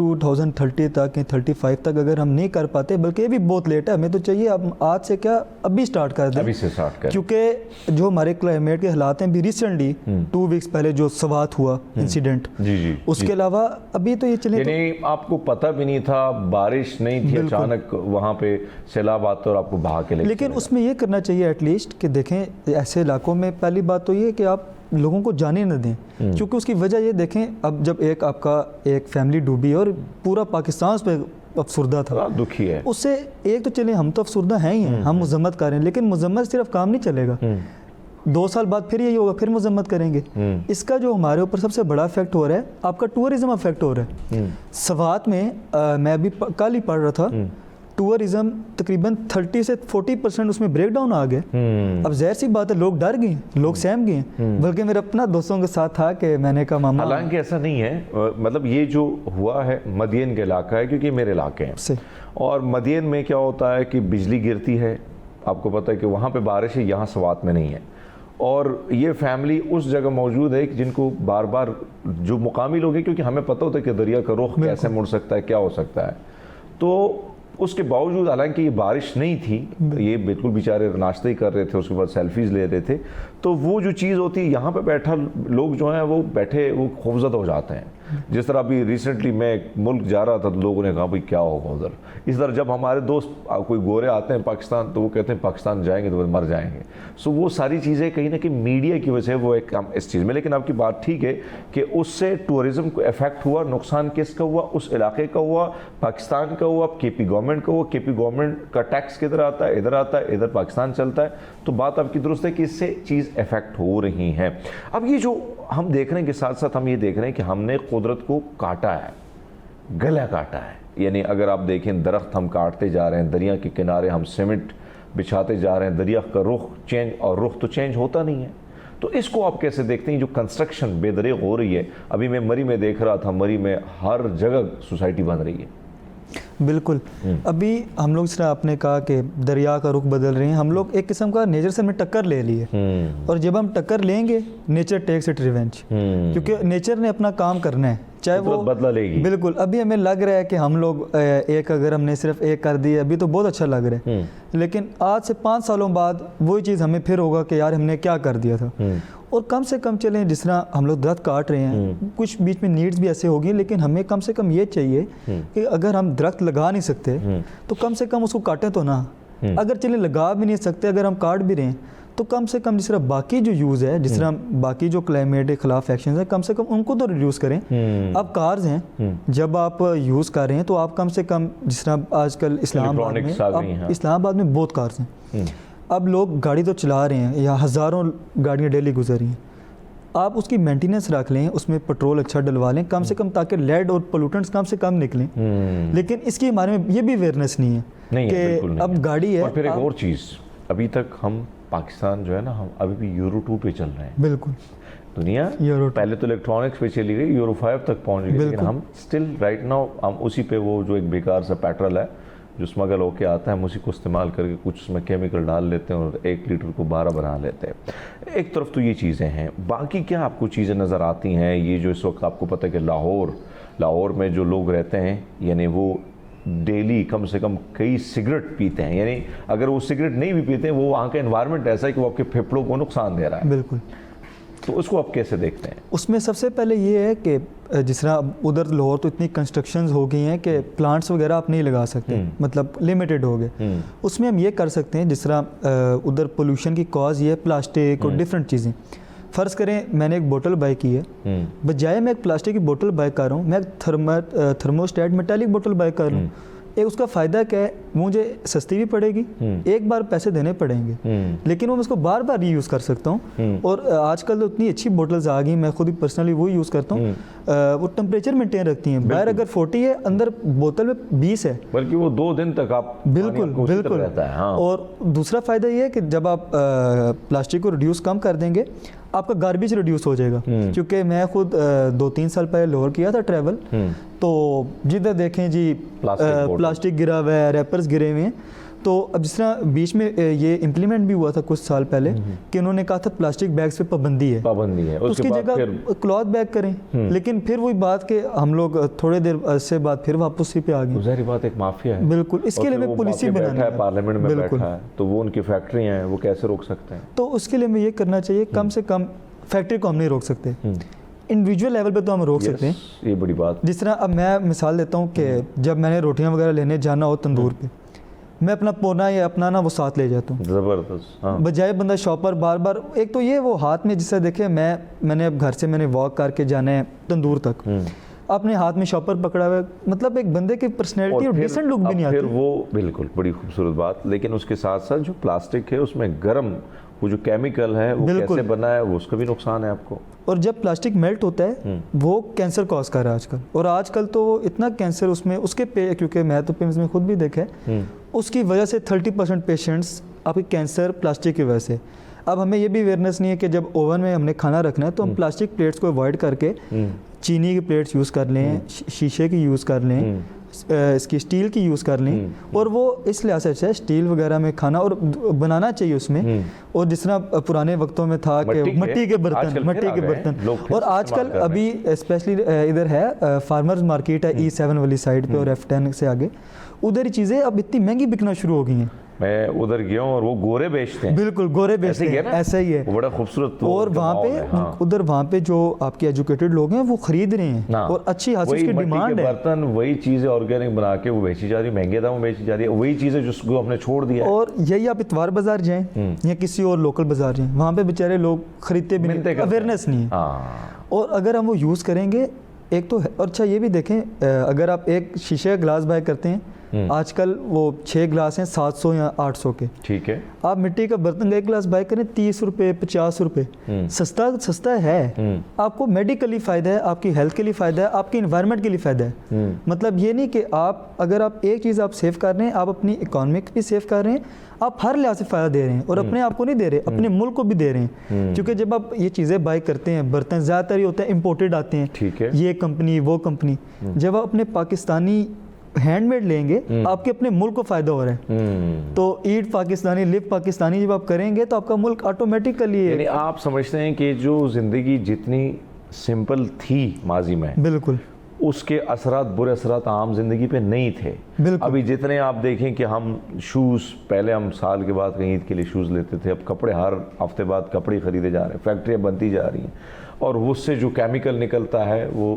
2030 تک یا 35 تک اگر ہم نہیں کر پاتے, بلکہ یہ بھی بہت لیٹ ہے, ہمیں تو چاہیے اب آج سے کیا ابھی سٹارٹ کر دیں, ابھی سے سٹارٹ کریں, کیونکہ جو ہمارے کلائمیٹ کے حالات ہیں بھی ریسنٹلی 2 ویکس پہلے جو سوات ہوا انسیڈنٹ, اس کے علاوہ ابھی تو یہ چلیں, یعنی آپ کو پتہ بھی نہیں تھا, بارش نہیں تھی, اچانک وہاں پہ سیلاب آتا اور آپ کو بہا کے لے, لیکن اس میں یہ کرنا چاہیے ایٹ لیسٹ کہ دیکھیں ایسے علاقوں میں پہلی بات تو یہ کہ آپ لوگوں کو جانے نہ دیں, کیونکہ اس کی وجہ یہ دیکھیں, اب جب ایک آپ کا ایک فیملی ڈوبی اور پورا پاکستان اس پہ افسردہ تھا, دکھی ہے, اس سے ایک تو چلیں ہم تو افسردہ ہیں ہی ہیں, ہم مذمت کر رہے ہیں, لیکن مذمت صرف کام نہیں چلے گا, 2 سال بعد پھر یہی ہوگا, پھر مذمت کریں گے. اس کا جو ہمارے اوپر سب سے بڑا افیکٹ ہو رہا ہے آپ کا ٹورزم افیکٹ ہو رہا ہے. سوات میں میں ابھی کل ہی پڑھ رہا تھا, ٹورزم تقریباً 30 سے 40% اس میں بریک ڈاؤن آ گیا. اب ظاہر سی بات ہے لوگ ڈر گئے, لوگ سہم گئے, بلکہ میرا اپنا دوستوں کے ساتھ تھا کہ میں نے کہا ماما, حالانکہ ایسا نہیں ہے, مطلب یہ جو ہوا ہے مدین کے علاقہ ہے, کیونکہ یہ میرے علاقے ہیں, اور مدین میں کیا ہوتا ہے کہ بجلی گرتی ہے, آپ کو پتہ ہے کہ وہاں پہ بارش ہے, یہاں سوات میں نہیں ہے, اور یہ فیملی اس جگہ موجود ہے جن کو بار بار جو مقامی لوگ ہیں, کیونکہ ہمیں پتہ ہوتا ہے کہ دریا کا رخ کیسے مڑ سکتا ہے, کیا ہو سکتا ہے, تو اس کے باوجود حالانکہ یہ بارش نہیں تھی, یہ بالکل بیچارے ناشتہ ہی کر رہے تھے, اس کے بعد سیلفیز لے رہے تھے, تو وہ جو چیز ہوتی ہے یہاں پہ بیٹھا لوگ جو ہیں وہ بیٹھے وہ خوفزدہ ہو جاتے ہیں. جس طرح ابھی ریسنٹلی میں ملک جا رہا تھا تو لوگوں نے کہا بھائی کیا ہوگا ادھر, اس طرح جب ہمارے دوست کوئی گورے آتے ہیں پاکستان تو وہ کہتے ہیں پاکستان جائیں گے تو مر جائیں گے. سو وہ ساری چیزیں کہیں نہ کہیں میڈیا کی وجہ سے وہ ایک کام اس چیز میں, لیکن آپ کی بات ٹھیک ہے کہ اس سے ٹورزم کو افیکٹ ہوا, نقصان کس کا ہوا, اس علاقے کا ہوا, پاکستان کا ہوا, کے پی گورنمنٹ کا ہوا, کے پی گورنمنٹ کا ٹیکس کدھر آتا ہے, ادھر آتا ہے, ادھر پاکستان چلتا ہے, تو بات آپ کی درست ہے کہ اس سے چیز افیکٹ ہو رہی ہیں. اب یہ جو ہم دیکھ رہے ہیں کہ ساتھ ساتھ ہم یہ دیکھ رہے ہیں کہ ہم نے قدرت کو کاٹا ہے, گلا کاٹا ہے, یعنی اگر آپ دیکھیں درخت ہم کاٹتے جا رہے ہیں, دریا کے کنارے ہم سیمنٹ بچھاتے جا رہے ہیں, دریا کا رخ چینج, اور رخ تو چینج ہوتا نہیں ہے. تو اس کو آپ کیسے دیکھتے ہیں جو کنسٹرکشن بے دریغ ہو رہی ہے؟ ابھی میں مری میں دیکھ رہا تھا, مری میں ہر جگہ سوسائٹی بن رہی ہے. بالکل, ابھی ہم لوگ اس طرح آپ نے کہا کہ دریا کا رخ بدل رہے ہیں, ہم لوگ ایک قسم کا نیچر سے ہم نے ٹکر لے لی ہے, اور جب ہم ٹکر لیں گے نیچر ٹیکس اٹ ریونج, کیونکہ نیچر نے اپنا کام کرنا ہے, چاہے وہ بدلہ لے گی. بالکل, ابھی ہمیں لگ رہا ہے کہ ہم لوگ ایک اگر ہم نے صرف ایک کر دی ابھی تو بہت اچھا لگ رہا ہے, لیکن آج سے 5 سالوں بعد وہی چیز ہمیں پھر ہوگا کہ یار ہم نے کیا کر دیا تھا. اور کم سے کم چلیں, جس طرح ہم لوگ درخت کاٹ رہے ہیں, کچھ بیچ میں نیڈز بھی ایسے ہوگی, لیکن ہمیں کم سے کم یہ چاہیے کہ اگر ہم درخت لگا نہیں سکتے تو کم سے کم اس کو کاٹیں تو نہ, اگر چلیں لگا بھی نہیں سکتے, اگر ہم کاٹ بھی رہے ہیں تو کم سے کم جس طرح باقی جو یوز ہے, جس طرح باقی جو کلائمیٹ کے خلاف ایکشنز ہیں, کم سے کم ان کو تو ریڈیوس کریں. اب کارز ہیں, جب آپ یوز کر رہے ہیں تو آپ کم سے کم, جس طرح آج کل اسلام آباد میں بہت کارز ہیں, اب لوگ گاڑی تو چلا رہے ہیں یا ہزاروں گاڑیاں ڈیلی گزر رہی ہیں, آپ اس کی مینٹیننس رکھ لیں, اس میں پیٹرول اچھا ڈلوا لیں کم سے کم, تاکہ لیڈ اور پولوٹنٹس کم سے کم نکلیں. لیکن اس کے بارے میں یہ بھی اویئرنیس نہیں ہے کہ اب گاڑی ہے. اور پھر ایک اور چیز, ابھی تک ہم پاکستان جو ہے نا, ہم ابھی بھی یورو 2 پہ چل رہے ہیں. بالکل, دنیا پہلے تو الیکٹرانکس پہ چلی گئی, یورو 5 تک پہنچ گئی, لیکن ہم اسٹل رائٹ ناؤ ہم اسی پہ, وہ جو ایک بیکار سا پیٹرول ہے جو اسمگل ہو کے آتا ہے, ہم اسی کو استعمال کر کے کچھ اس میں کیمیکل ڈال لیتے ہیں اور 1 لیٹر کو 12 بنا لیتے ہیں. ایک طرف تو یہ چیزیں ہیں, باقی کیا آپ کو چیزیں نظر آتی ہیں؟ یہ جو اس وقت آپ کو پتہ ہے کہ لاہور میں جو لوگ رہتے ہیں, یعنی وہ ڈیلی کم سے کم کئی سگریٹ پیتے ہیں, یعنی اگر وہ سگریٹ نہیں بھی پیتے ہیں, وہ وہاں کا انوائرمنٹ ایسا ہے کہ وہ آپ کے پھیپھڑوں کو نقصان دے رہا ہے. بالکل, تو اس کو آپ کیسے دیکھتے ہیں؟ اس میں سب سے پہلے یہ ہے کہ جس طرح ادھر لاہور تو اتنی کنسٹرکشنز ہو گئی ہیں کہ پلانٹس وغیرہ آپ نہیں لگا سکتے, مطلب لمیٹڈ ہو گئے. اس میں ہم یہ کر سکتے ہیں, جس طرح ادھر پولوشن کی کاز یہ ہے پلاسٹک اور ڈفرینٹ چیزیں. فرض کریں میں نے ایک بوٹل بائی کی ہے, بجائے میں ایک پلاسٹک کی بوٹل بائی کر رہا ہوں, میں ایک تھرموسٹیٹ میٹیلک بوٹل بائی کر لوں. ایک اس کا فائدہ کیا ہے, مجھے سستی بھی پڑے گی, ایک بار پیسے دینے پڑیں گے, لیکن وہ میں اس کو بار بار ری یوز کر سکتا ہوں. اور آج کل تو اتنی اچھی بوٹلز آ گئی, میں خود ہی پرسنلی وہی یوز کرتا ہوں. وہ ٹمپریچر مینٹین رکھتی ہیں, باہر اگر 40 ہے اندر بوتل میں 20 ہے, بلکہ وہ 2 دن تک آپ بالکل رہتا ہے. اور دوسرا فائدہ یہ ہے کہ جب آپ پلاسٹک کو ریڈیوس کم کر دیں گے, آپ کا گاربیج ریڈیوس ہو جائے گا. کیونکہ میں خود 2-3 سال پہلے لاہور کیا تھا ٹریول, تو جدھر دیکھیں جی پلاسٹک گرا ہوا ہے, ریپرز گرے ہوئے ہیں, تو اب جس طرح بیچ میں یہ امپلیمنٹ بھی ہوا تھا کچھ سال پہلے کہ انہوں نے کہا تھا پلاسٹک بیگز پہ پابندی ہے، اس کی جگہ کلاتھ بیگ کریں، لیکن پھر وہی بات کہ ہم لوگ تھوڑے دیر سے بعد پھر واپس اسی پہ آ گئے. ظاہری بات ایک مافیا ہے بالکل، اس کے لیے ہمیں پالیسی بنانا ہے. پارلیمنٹ میں بیٹھا ہے تو وہ ان کی فیکٹریاں ہیں، وہ کیسے روک سکتے ہیں؟ تو اس کے لیے ہمیں یہ کرنا چاہیے، کم سے کم فیکٹری کو ہم نہیں روک سکتے، انڈیویجول لیول پہ تو ہم روک سکتے ہیں. یہ بڑی بات. جس طرح اب میں مثال دیتا ہوں کہ جب میں نے روٹیاں وغیرہ لینے جانا ہو تندور پہ، میں اپنا پونا یا اپنا نا وہ ساتھ لے جاتا ہوں. زبردست. بجائے بندہ شاپ پر بار بار، ایک تو یہ وہ ہاتھ میں، جس سے دیکھیں میں نے اب گھر سے میں نے واک کر کے جانا ہے تندور تک، اپنے ہاتھ میں شاپر پکڑا ہوا ہے، مطلب ایک بندے کی پرسنالٹی اور ڈیسنٹ لک بھی نہیں آتی. پھر وہ بالکل بڑی خوبصورت بات. لیکن اس کے ساتھ ساتھ جو پلاسٹک ہے اس میں گرم وہ جو کیمیکل ہے وہ کیسے بنا ہے، وہ اس کا بھی نقصان ہے آپ کو. اور جب پلاسٹک میلٹ ہوتا ہے وہ کینسر کاز کر رہا ہے آج کل. اور آج کل تو اتنا کینسر اس میں اس کے کیونکہ میں تو پیمز میں خود بھی دیکھا ہے، اس کی وجہ سے 30% پیشنٹس آپ کے کینسر پلاسٹک کی وجہ سے. اب ہمیں یہ بھی اویئرنیس نہیں ہے کہ جب اوون میں ہم نے کھانا رکھنا ہے تو ہم پلاسٹک پلیٹس کو اوائڈ کر کے چینی کی پلیٹس یوز کر لیں، شیشے کی یوز کر لیں، اس کی اسٹیل کی یوز کر لیں. اور وہ اس لحاظ سے اسٹیل وغیرہ میں کھانا اور بنانا چاہیے اس میں. اور جس طرح پرانے وقتوں میں تھا کہ مٹی کے برتن، اور آج کل ابھی اسپیشلی ادھر ہے فارمرز مارکیٹ ہے E7 والی سائڈ پہ اور F10 سے آگے، ادھر یہ چیزیں اب اتنی مہنگی بکنا شروع ہو گئی ہیں. میں ادھر گیا ہوں اور وہ گورے بیچتے ہیں. بالکل گورے بیچتے ہیں، ایسا ہی ہے. بڑا خوبصورت. اور وہاں پہ ادھر وہاں پہ جو آپ کے ایجوکیٹڈ لوگ ہیں وہ خرید رہے ہیں اور اچھی خاصی اس کی ڈیمانڈ ہے. برتن وہی چیزیں آرگینک بنا کے وہ بیچی جا رہی، مہنگے داموں بیچی جا رہی ہے، وہی چیزیں جس کو ہم نے چھوڑ دیا. اور یہی آپ اتوار بازار جائیں یا کسی اور لوکل بازار جائیں، وہاں پہ بیچارے لوگ خریدتے بھی نہیں، اویئرنیس نہیں ہے. اور اگر ہم وہ یوز کریں گے ایک تو، اور اچھا یہ بھی دیکھیں اگر آپ ایک شیشے کا گلاس بائی کرتے ہیں، آج کل وہ 6 گلاس ہیں 700 یا 800 کے. ٹھیک ہے. آپ مٹی کا برتن کا ایک گلاس بائی کریں 30 روپے 50 روپے، سستا ہے. آپ کو میڈیکلی فائدہ ہے، آپ کی ہیلتھ کے لیے فائدہ ہے، آپ کی انوائرمنٹ کے لیے فائدہ ہے. مطلب یہ نہیں کہ اگر آپ ایک چیز آپ سیو کر رہے ہیں، آپ اپنی اکانومک بھی سیو کر رہے ہیں، آپ ہر لحاظ سے فائدہ دے رہے ہیں. اور اپنے آپ کو نہیں دے رہے، اپنے ملک کو بھی دے رہے ہیں. کیونکہ جب آپ یہ چیزیں بائی کرتے ہیں، برتن زیادہ تر یہ ہوتا ہے امپورٹڈ آتے ہیں، یہ کمپنی وہ کمپنی. جب آپ اپنے پاکستانی ہینڈ میڈ لیں گے، آپ کے اپنے ملک کو فائدہ ہو رہا ہے. تو ایٹ پاکستانی لیو پاکستانی جب آپ کریں گے تو آپ کا ملک آٹومیٹکلی، یعنی آپ سمجھتے ہیں کہ جو زندگی جتنی سمپل تھی ماضی میں، بالکل اس کے اثرات، برے اثرات عام زندگی پہ نہیں تھے. ابھی جتنے آپ دیکھیں کہ ہم شوز، پہلے ہم سال کے بعد کہیں عید کے لیے شوز لیتے تھے، اب کپڑے ہر ہفتے بعد کپڑے خریدے جا رہے ہیں، فیکٹریاں بنتی جا رہی ہیں، اور اس سے جو کیمیکل نکلتا ہے وہ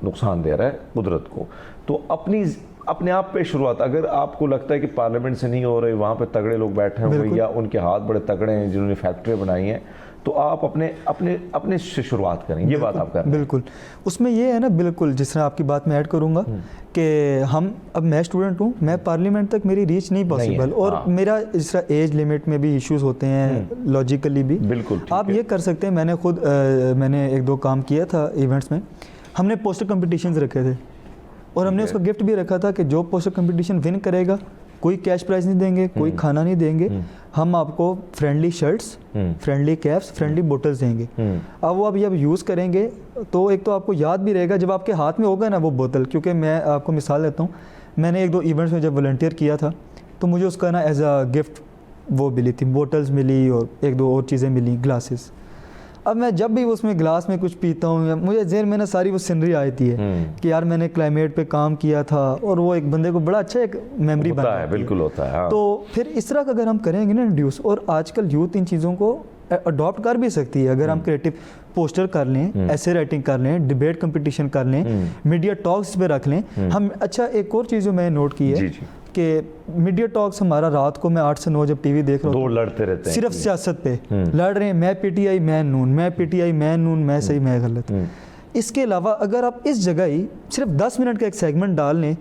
نقصان دے رہا ہے قدرت کو. تو اپنے آپ پہ شروعات، اگر آپ کو لگتا ہے کہ پارلیمنٹ سے نہیں ہو رہی، وہاں پہ تگڑے لوگ بیٹھے ہوئے یا ان کے ہاتھ بڑے تگڑے ہیں جنہوں نے فیکٹری بنائی ہیں، تو آپ اپنے سے شروعات کریں. یہ بات آپ کر رہے ہیں. بالکل اس میں یہ ہے نا، بالکل جس طرح آپ کی بات میں ایڈ کروں گا کہ اب میں اسٹوڈنٹ ہوں، میں پارلیمنٹ تک میری ریچ نہیں پاسبل، اور میرا جس طرح ایج لمٹ میں بھی ایشوز ہوتے ہیں، لاجیکلی بھی. بالکل آپ یہ کر سکتے ہیں. میں نے 1-2 کام کیا تھا ایونٹس میں. ہم نے پوسٹر کمپٹیشنز رکھے تھے اور ہم نے اس کو گفٹ بھی رکھا تھا کہ جو پوسٹر کمپٹیشن ون کرے گا، کوئی کیش پرائز نہیں دیں گے، کوئی کھانا نہیں دیں گے، ہم آپ کو friendly shirts, friendly keeps, friendly bottles دیں گے. اب وہ جب یوز کریں گے تو ایک تو آپ کو یاد بھی رہے گا جب آپ کے ہاتھ میں ہوگا نا وہ بوتل. کیونکہ میں آپ کو مثال دیتا ہوں، میں نے 1-2 ایونٹس میں جب والنٹیئر کیا تھا تو مجھے اس کا نا ایز اے گفٹ وہ ملی تھی، بوٹلز ملی اور 1-2 اور چیزیں ملی، گلاسز. اب میں جب بھی اس میں گلاس میں کچھ پیتا ہوں، مجھے ذہن میں نا ساری وہ سینری آتی ہے کہ یار میں نے کلائمیٹ پہ کام کیا تھا، اور وہ ایک بندے کو بڑا اچھا ایک میموری بنتا ہے. بالکل ہوتا ہے. تو پھر اس طرح کا اگر ہم کریں گے نا انڈیوس، اور آج کل یوتھ ان چیزوں کو اڈاپٹ کر بھی سکتی ہے. اگر ہم کریٹو پوسٹر کر لیں، ایسے رائٹنگ کر لیں، ڈیبیٹ کمپٹیشن کر لیں، میڈیا ٹاکس پہ رکھ لیں ہم. اچھا ایک اور چیز جو میں نے نوٹ کی ہے کہ میڈیا ٹاکس ہمارا رات کو میں 8 سے 9 جب ٹی وی دیکھ رہا ہوں، 2 لڑتے رہتے ہیں صرف سیاست پہ لڑ رہے ہیں، میں پی ٹی آئی میں نون، میں پی ٹی آئی میں نون، میں صحیح میں غلط. اس کے علاوہ اگر آپ اس جگہ ہی صرف 10 منٹ کا ایک سیگمنٹ ڈال لیں،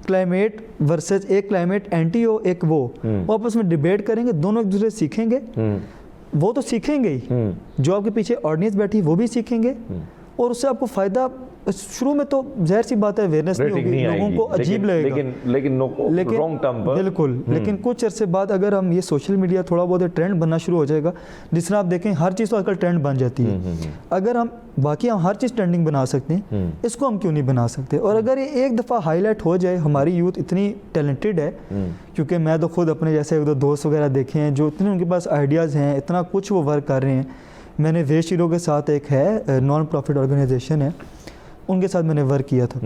کلائمیٹ ورسز ایک کلائمیٹ اینٹی ہو ایک وہ آپس میں ڈیبیٹ کریں گے، دونوں ایک دوسرے سیکھیں گے. وہ تو سیکھیں گے ہی، جو آپ کے پیچھے آڈینس بیٹھی وہ بھی سیکھیں گے، اور اس سے آپ کو فائدہ شروع میں تو ظاہر سی بات ہے اویئرنیس نہیں ہوگی, لوگوں کو عجیب لگے گا, لیکن رانگ ٹرم پر بالکل. لیکن کچھ عرصے بعد اگر ہم یہ سوشل میڈیا تھوڑا بہت ٹرینڈ بننا شروع ہو جائے گا, جس طرح آپ دیکھیں ہر چیز تو آج کل ٹرینڈ بن جاتی ہے, اگر ہم باقی ہم ہر چیز ٹرینڈنگ بنا سکتے ہیں, اس کو ہم کیوں نہیں بنا سکتے؟ اور اگر یہ ایک دفعہ ہائی لائٹ ہو جائے, ہماری یوتھ اتنی ٹیلنٹڈ ہے, کیونکہ میں تو خود اپنے جیسے ایک دو دوست وغیرہ دیکھے ہیں جو اتنے ان کے پاس آئیڈیاز ہیں, اتنا کچھ وہ ورک کر رہے ہیں. میں نے ویسٹ ہیرو کے ساتھ ایک ہے نان پروفٹ آرگنائزیشن ہے, ان کے ساتھ میں نے ورک کیا تھا,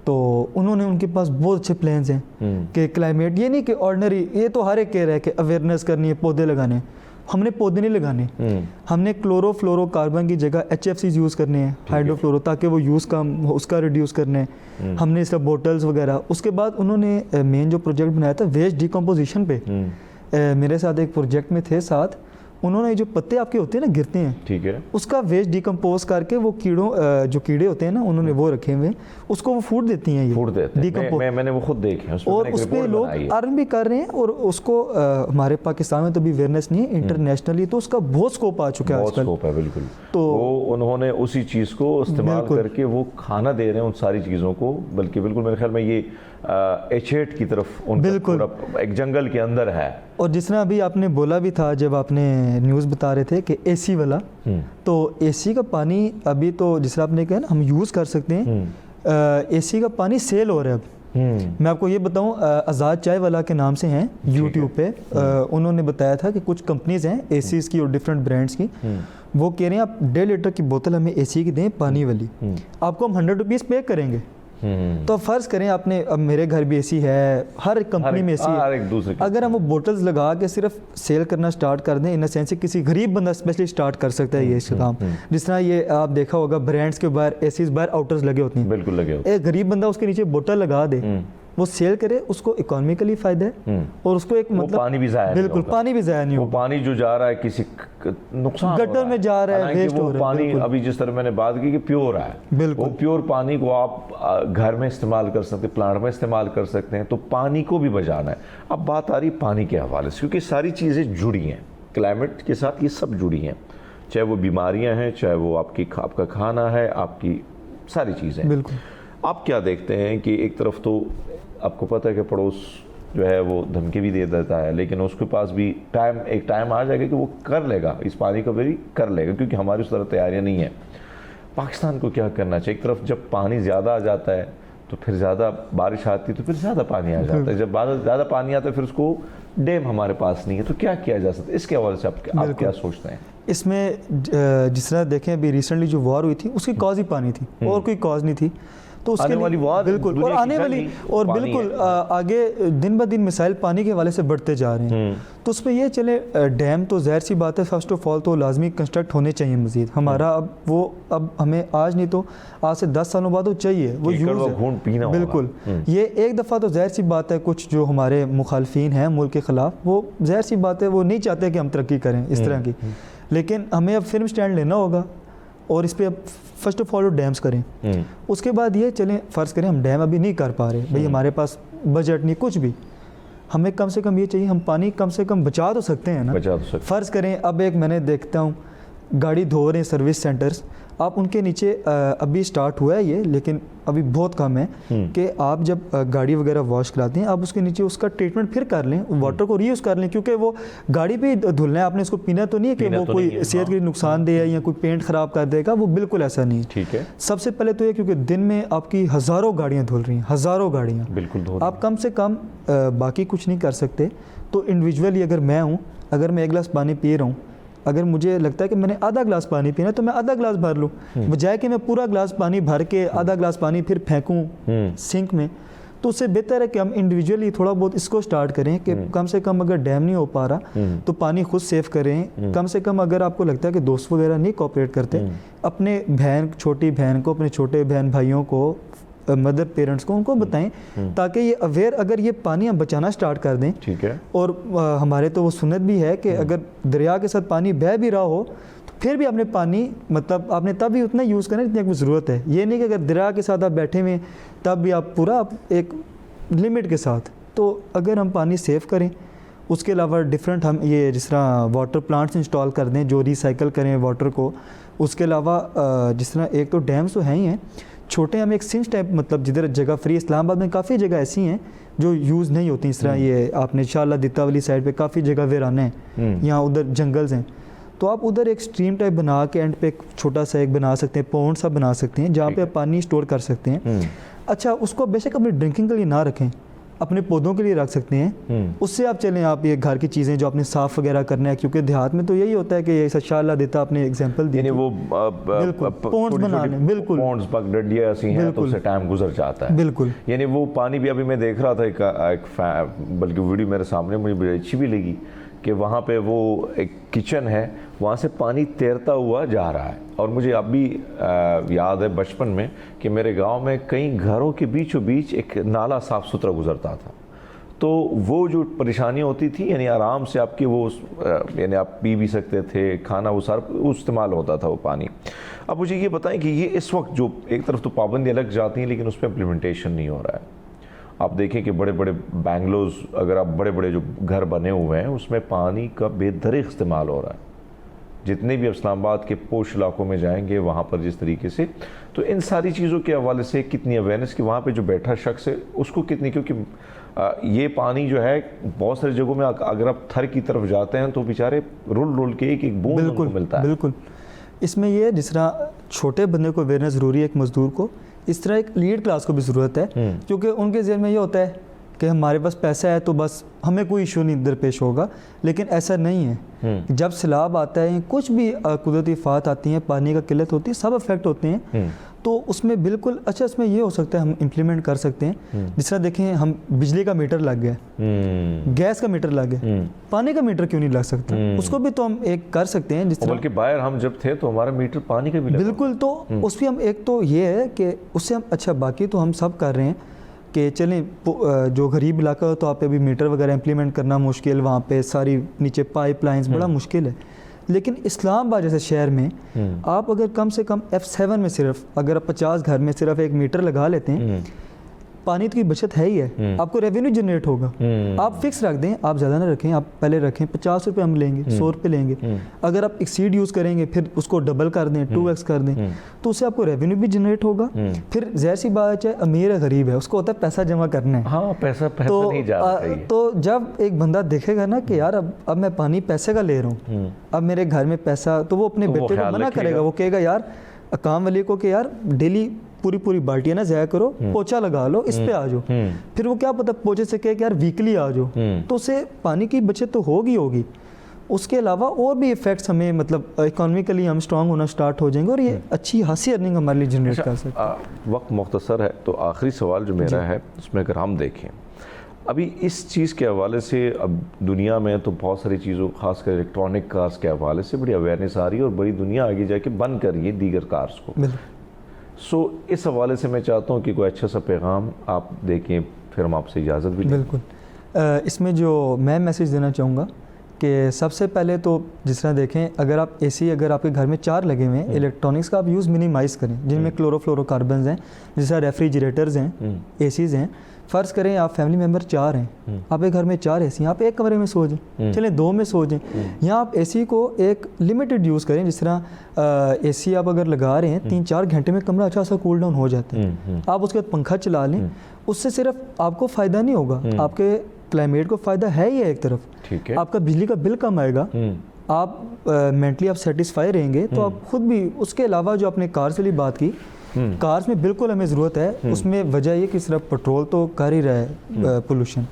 تو انہوں نے ان کے پاس بہت اچھے پلانز ہیں کہ کلائمیٹ, یہ نہیں کہ آرڈنری, یہ تو ہر ایک کہہ رہا ہے کہ اویئرنیس کرنی ہے, پودے لگانے ہیں. ہم نے پودے نہیں لگانے, ہم نے کلورو فلورو کاربن کی جگہ HFCs یوز کرنے ہیں, ہائیڈرو فلورو, تاکہ وہ یوز کم اس کا ریڈیوس کرنا ہے. ہم نے اس طرح بوٹلز وغیرہ. اس کے بعد انہوں نے مین جو پروجیکٹ بنایا تھا ویسٹ ڈیکمپوزیشن پہ, میرے ساتھ ایک پروجیکٹ میں تھے ساتھ, انہوں نے جو پتے آپ کے ہوتے ہیں نا گرتے ہیں, ٹھیک ہے, اس کا ویسٹ ڈیکمپوز کر کے وہ جو کیڑے ہوتے ہیں نا, انہوں نے وہ رکھے ہوئے, اس کو وہ فوڈ دیتی ہیں, یہ میں نے وہ خود دیکھے, اور اس پہ لوگ ارن بھی کر رہے ہیں. اور اس کو ہمارے پاکستان میں تو بھی اویئرنیس نہیں ہے, انٹرنیشنلی تو اس کا بہت اسکوپ آ چکا ہے آج کل. بالکل, تو انہوں نے اسی چیز کو استعمال کر کے وہ کھانا دے رہے ہیں ان ساری چیزوں کو, بلکہ بالکل میرے خیال میں یہ H8 کی طرف ان کا ایک جنگل کے اندر ہے. اور جس طرح ابھی آپ نے بولا بھی تھا جب آپ نے نیوز بتا رہے تھے کہ AC والا, تو AC کا پانی ابھی تو جس طرح آپ نے کہا نا ہم یوز کر سکتے ہیں, AC کا پانی سیل ہو رہا ہے اب. میں آپ کو یہ بتاؤں, آزاد چائے والا کے نام سے ہیں YouTube پہ, انہوں نے بتایا تھا کہ کچھ کمپنیز ہیں ACs کی اور ڈفرینٹ برانڈس کی, وہ کہہ رہے ہیں آپ 1.5 لیٹر کی بوتل ہمیں AC کی دیں پانی والی, آپ کو ہم 100 روپیز پے کریں گے. تو فرض کریں آپ نے, اب میرے گھر بھی AC ہے, ہر ایک کمپنی میں AC ہے, اگر ہم وہ بوٹلز لگا کے صرف سیل کرنا سٹارٹ کر دیں, ان سینس کسی غریب بندہ اسپیشلی سٹارٹ کر سکتا ہے یہ اس کا کام. جس طرح یہ آپ دیکھا ہوگا برانڈس کے باہر ACs باہر آؤٹرز لگے ہوتے ہیں, بالکل لگے ہوتے ہیں, ایک غریب بندہ اس کے نیچے بوتل لگا دے, وہ سیل کرے, اس کو اکانومیکلی فائدہ ہے, اور اس کو ایک مطلب پانی بھی ضائع, بالکل پانی بھی ضائع نہیں ہوگا, پانی جو جا رہا ہے کسی نقصان گٹر میں جا رہا ہے, ویسٹ ہو رہا ہے. پانی ابھی جس طرح میں نے بات کی کہ پیور ہے, وہ پیور پانی کو آپ گھر میں استعمال کر سکتے ہیں, پلانٹ میں استعمال کر سکتے ہیں, تو پانی کو بھی بچانا ہے. اب بات آ رہی پانی کے حوالے سے, کیونکہ ساری چیزیں جڑی ہیں کلائمیٹ کے ساتھ, یہ سب جڑی ہیں, چاہے وہ بیماریاں ہیں, چاہے وہ آپ کا کھانا ہے, آپ کی ساری چیزیں. بالکل. آپ کیا دیکھتے ہیں کہ ایک طرف تو آپ کو پتہ ہے کہ پڑوس جو ہے وہ دھمکی بھی دے دیتا ہے, لیکن اس کے پاس بھی ایک ٹائم آ جائے گا کہ وہ کر لے گا, اس پانی کو بھی کر لے گا, کیونکہ ہماری اس طرح تیاریاں نہیں ہیں. پاکستان کو کیا کرنا چاہیے؟ ایک طرف جب پانی زیادہ آ جاتا ہے تو پھر زیادہ بارش آتی ہے تو پھر زیادہ پانی آ جاتا ہے, جب زیادہ پانی آتا ہے پھر اس کو ڈیم ہمارے پاس نہیں ہے, تو کیا کیا جا سکتا ہے؟ اس کے حوالے سے آپ کیا سوچتے ہیں؟ اس میں جس طرح دیکھیں ابھی ریسنٹلی جو وار ہوئی تھی, اس کی کاز ہی پانی تھی, اور کوئی کاز نہیں تھی. تو اس کے لیے بالکل, اور آنے والی, اور بالکل آگے دن بہ دن مسائل پانی کے حوالے سے بڑھتے جا رہے ہیں. تو اس پہ یہ چلے, ڈیم تو ظاہر سی بات ہے, فرسٹ آف آل تو لازمی کنسٹرکٹ ہونے چاہیے مزید. ہمارا اب ہمیں آج نہیں تو آج سے 10 سالوں بعد وہ چاہیے, وہ یوز ہے. بالکل, یہ ایک دفعہ تو ظاہر سی بات ہے کچھ جو ہمارے مخالفین ہیں ملک کے خلاف, وہ ظاہر سی بات ہے وہ نہیں چاہتے کہ ہم ترقی کریں اس طرح کی, لیکن ہمیں اب فرم سٹینڈ لینا ہوگا, اور اس پہ اب فرسٹ آف آل ڈیمز کریں. اس کے بعد یہ چلیں فرض کریں ہم ڈیم ابھی نہیں کر پا رہے, بھئی ہمارے پاس بجٹ نہیں کچھ بھی, ہمیں کم سے کم یہ چاہیے, ہم پانی کم سے کم بچا تو سکتے ہیں نا. فرض کریں اب ایک میں نے دیکھتا ہوں گاڑی دھو رہے ہیں سروس سینٹرز, آپ ان کے نیچے ابھی سٹارٹ ہوا ہے یہ, لیکن ابھی بہت کم ہے, کہ آپ جب گاڑی وغیرہ واش کراتے ہیں آپ اس کے نیچے اس کا ٹریٹمنٹ پھر کر لیں, واٹر کو ری یوز کر لیں, کیونکہ وہ گاڑی پہ دھلنا ہے, آپ نے اس کو پینا تو نہیں ہے کہ وہ کوئی صحت کے لیے نقصان دے یا کوئی پینٹ خراب کر دے گا, وہ بالکل ایسا نہیں ہے. ٹھیک ہے, سب سے پہلے تو یہ کیونکہ دن میں آپ کی ہزاروں گاڑیاں دھل رہی ہیں, ہزاروں گاڑیاں, بالکل آپ کم سے کم باقی کچھ نہیں کر سکتے. تو انڈیویجولی اگر میں ہوں, اگر میں 1 گلاس پانی پی رہا ہوں, اگر مجھے لگتا ہے کہ میں نے آدھا گلاس پانی پینا تو میں آدھا گلاس بھر لوں, بجائے کہ میں پورا گلاس پانی بھر کے آدھا گلاس پانی پھر پھینکوں سنک میں. تو اس سے بہتر ہے کہ ہم انڈیویجولی تھوڑا بہت اس کو سٹارٹ کریں, کہ کم سے کم اگر ڈیم نہیں ہو پا رہا تو پانی خود سیو کریں. کم سے کم اگر آپ کو لگتا ہے کہ دوست وغیرہ نہیں کوآپریٹ کرتے, اپنے چھوٹی بہن کو, اپنے چھوٹے بہن بھائیوں کو, مدر پیرنٹس کو, ان کو بتائیں, تاکہ یہ اویئر, اگر یہ پانی ہم بچانا سٹارٹ کر دیں. ٹھیک ہے, اور ہمارے تو وہ سنت بھی ہے کہ اگر دریا کے ساتھ پانی بہہ بھی رہا ہو تو پھر بھی آپ نے پانی مطلب آپ نے تب بھی اتنا یوز کرنا جتنی آپ کو ضرورت ہے. یہ نہیں کہ اگر دریا کے ساتھ آپ بیٹھے ہوئے تب بھی آپ پورا ایک لمٹ کے ساتھ. تو اگر ہم پانی سیو کریں, اس کے علاوہ ڈفرینٹ ہم یہ جس طرح واٹر پلانٹس انسٹال کر دیں جو ریسائیکل کریں واٹر کو, اس کے علاوہ جس طرح ایک تو ڈیمز تو ہیں ہی ہیں چھوٹے، ہم ایک سنچ ٹائپ مطلب جدھر جگہ فری، اسلام آباد میں کافی جگہ ایسی ہیں جو یوز نہیں ہوتی، اس طرح یہ آپ نے انشاءاللہ دتا والی سائڈ پہ کافی جگہ ویرانے ہیں، یہاں ادھر جنگلز ہیں، تو آپ ادھر ایک سٹریم ٹائپ بنا کے اینڈ پہ ایک چھوٹا سا ایک بنا سکتے ہیں، پونڈ سا بنا سکتے ہیں جہاں پہ آپ پانی سٹور کر سکتے ہیں. اچھا اس کو بے شک اپنی ڈرنکنگ کے لیے نہ رکھیں، اپنے پودوں کے لیے رکھ سکتے ہیں، اس سے آپ چلیں آپ یہ گھر کی چیزیں جو آپ نے صاف وغیرہ کرنا ہے، کیونکہ دیہات میں تو یہی ہوتا ہے کہ یہ انشاءاللہ دیتا آپ نے ایگزامپل دی، یعنی وہ پونڈز بنا لیں، بالکل پونڈز پک ڈڈیاں ایسی ہیں تو اس سے ٹائم گزر جاتا ہے. بالکل یعنی وہ پانی بھی ابھی میں دیکھ رہا تھا ایک بلکہ ویڈیو میرے سامنے مجھے بڑی اچھی بھی لگی کہ وہاں پہ وہ ایک کچن ہے، وہاں سے پانی تیرتا ہوا جا رہا ہے. اور مجھے اب بھی یاد ہے بچپن میں کہ میرے گاؤں میں کئی گھروں کے بیچوں بیچ ایک نالا صاف ستھرا گزرتا تھا، تو وہ جو پریشانی ہوتی تھی یعنی آرام سے آپ کی وہ یعنی آپ پی بھی سکتے تھے، کھانا وہ سارا استعمال ہوتا تھا وہ پانی. اب مجھے یہ بتائیں کہ یہ اس وقت جو ایک طرف تو پابندیاں لگ جاتی ہیں لیکن اس پہ امپلیمنٹیشن نہیں ہو رہا ہے. آپ دیکھیں کہ بڑے بڑے بینگلوز اگر آپ بڑے بڑے جو گھر بنے ہوئے ہیں اس میں پانی کا بے دریغ استعمال ہو رہا ہے. جتنے بھی اسلام آباد کے پوش علاقوں میں جائیں گے وہاں پر جس طریقے سے، تو ان ساری چیزوں کے حوالے سے کتنی اویئرنیس کہ وہاں پہ جو بیٹھا شخص ہے اس کو کتنی، کیونکہ یہ پانی جو ہے بہت ساری جگہوں میں اگر آپ تھر کی طرف جاتے ہیں تو بیچارے رول رول کے ایک بوند ان کو ملتا ہے. بالکل اس میں یہ جس طرح چھوٹے بندے کو اویئرنیس ضروری ہے ایک مزدور کو، اس طرح ایک لیڈ کلاس کو بھی ضرورت ہے، کیونکہ ان کے ذہن میں یہ ہوتا ہے کہ ہمارے پاس پیسہ ہے تو بس ہمیں کوئی ایشو نہیں درپیش ہوگا، لیکن ایسا نہیں ہے. جب سیلاب آتا ہے، کچھ بھی قدرتی آفات آتی ہیں، پانی کا قلت ہوتی ہے، سب افیکٹ ہوتے ہیں، تو اس میں بالکل اچھا اس میں یہ ہو سکتا ہے ہم امپلیمنٹ کر سکتے ہیں. جس طرح دیکھیں ہم بجلی کا میٹر لگ گیا، گیس کا میٹر لگ گیا، پانی کا میٹر کیوں نہیں لگ سکتا؟ اس کو بھی تو ہم ایک کر سکتے ہیں. جس طرح بلکہ باہر ہم جب تھے تو ہمارا میٹر پانی کا بھی لگا، بالکل، تو اس پہ ہم ایک تو یہ ہے کہ اس سے ہم اچھا باقی تو ہم سب کر رہے ہیں کہ چلیں جو غریب علاقہ ہو تو آپ ابھی میٹر وغیرہ امپلیمنٹ کرنا مشکل، وہاں پہ ساری نیچے پائپ لائنز بڑا مشکل ہے. لیکن اسلام آباد جیسے شہر میں آپ اگر کم سے کم F7 میں صرف اگر 50 گھر میں صرف ایک میٹر لگا لیتے ہیں، پانی کی بچت ہے ہی ہے، آپ کو ریونیو جنریٹ ہوگا. آپ فکس رکھ دیں، آپ زیادہ نہ رکھیں، آپ پہلے رکھیں 50 روپے ہم لیں گے، 100 روپے لیں گے. اگر آپ ایکسیڈ یوز کریں گے پھر اس کو ڈبل کر دیں، 2x کر دیں، تو اس سے آپ کو ریونیو بھی جنریٹ ہوگا. پھر ظاہر سی بات ہے امیر ہے غریب ہے، اس کو ہوتا ہے پیسہ جمع کرنا ہے. ہاں پیسہ نہیں جا رہا ہے. تو جب ایک بندہ دیکھے گا نا کہ یار اب میں پانی پیسے کا لے رہا ہوں، اب میرے گھر میں پیسہ، تو وہ اپنے بیٹے کو منع کرے گا، وہ کہے گا یار کام والی کو کہ یار ڈیلی پوری بالٹیاں نہ ضائع کرو، پوچھا لگا لو، اس پہ آ جاؤ. پھر وہ کیا پتہ پوچھے سے کہے کہ یار ویکلی آ جاؤ، تو اسے پانی کی بچت تو ہوگی. اس کے علاوہ اور بھی ایفیکٹس ہمیں مطلب اکانومیکلی ہم سٹرونگ ہونا سٹارٹ ہو جائیں گے اور یہ اچھی خاصی ارننگ ہمارے لیے جنریٹ کر سکتے ہیں. وقت مختصر ہے تو آخری سوال جو میرا ہے اس میں اگر ہم دیکھیں ابھی اس چیز کے حوالے سے، اب دنیا میں تو بہت ساری چیزوں خاص کر الیکٹرانک کارز کے حوالے سے بڑی اویئرنیس آ رہی ہے اور بڑی دنیا آگے جا کے بند کر رہی ہے دیگر کارز کو. سو اس حوالے سے میں چاہتا ہوں کہ کوئی اچھا سا پیغام آپ دیکھیں، پھر ہم آپ سے اجازت بھی لیں. بالکل اس میں جو میں میسیج دینا چاہوں گا کہ سب سے پہلے تو جس طرح دیکھیں اگر آپ اے سی اگر آپ کے گھر میں 4 لگے ہوئے ہیں، الیکٹرانکس کا آپ یوز منیمائز کریں، جن میں کلورو فلورو کاربنز ہیں، جس طرح ریفریجریٹرز ہیں، اے سیز ہیں. فرض کریں آپ فیملی ممبر 4 ہیں، آپ کے گھر میں 4 اے سی ہیں، آپ ایک کمرے میں سو جائیں، چلیں 2 میں سو جائیں. یہاں آپ اے سی کو ایک لمیٹڈ یوز کریں. جس طرح اے سی آپ اگر لگا رہے ہیں 3-4 گھنٹے میں کمرہ اچھا سا کول ڈاؤن ہو جاتا ہے. آپ اس کے بعد پنکھا چلا لیں، اس سے صرف آپ کو فائدہ نہیں ہوگا، آپ کے کلائمیٹ کو فائدہ ہے ہی ہے. ایک طرف آپ کا بجلی کا بل کم آئے گا، آپ مینٹلی آپ سیٹسفائی رہیں گے، تو آپ خود بھی. اس کے علاوہ جو آپ نے کارز والی بات کی، کارز میں بالکل ہمیں ضرورت ہے. اس میں وجہ یہ کہ صرف پٹرول تو کر ہی رہا ہے پولوشن،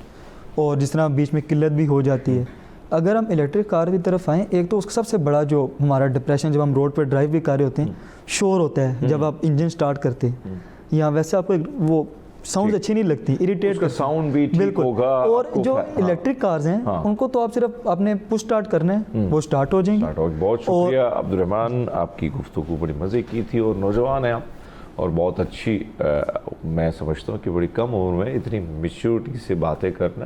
اور جس طرح بیچ میں قلت بھی ہو جاتی ہے. اگر ہم الیکٹرک کار کی طرف آئیں، ایک تو اس کا سب سے بڑا جو ہمارا ڈپریشن، جب ہم روڈ پہ ڈرائیو بھی کر رہے ہوتے ہیں، شور ہوتا ہے جب آپ انجن سٹارٹ کرتے ہیں، یا ویسے آپ کو وہ ساؤنڈ اچھی نہیں لگتی، اریٹیٹ کا ساؤنڈ بھی ٹھیک ہوگا. اور جو الیکٹرک کارز ہیں ان کو تو آپ صرف آپ نے پش سٹارٹ کرنا ہے، وہ سٹارٹ ہو جائیں گے. بہت شکریہ عبدالرحمن، آپ کی گفتگو بڑی مزے کی تھی، اور نوجوان ہیں آپ اور بہت اچھی، میں سمجھتا ہوں کہ بڑی کم عمر میں اتنی میچورٹی سے باتیں کرنا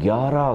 11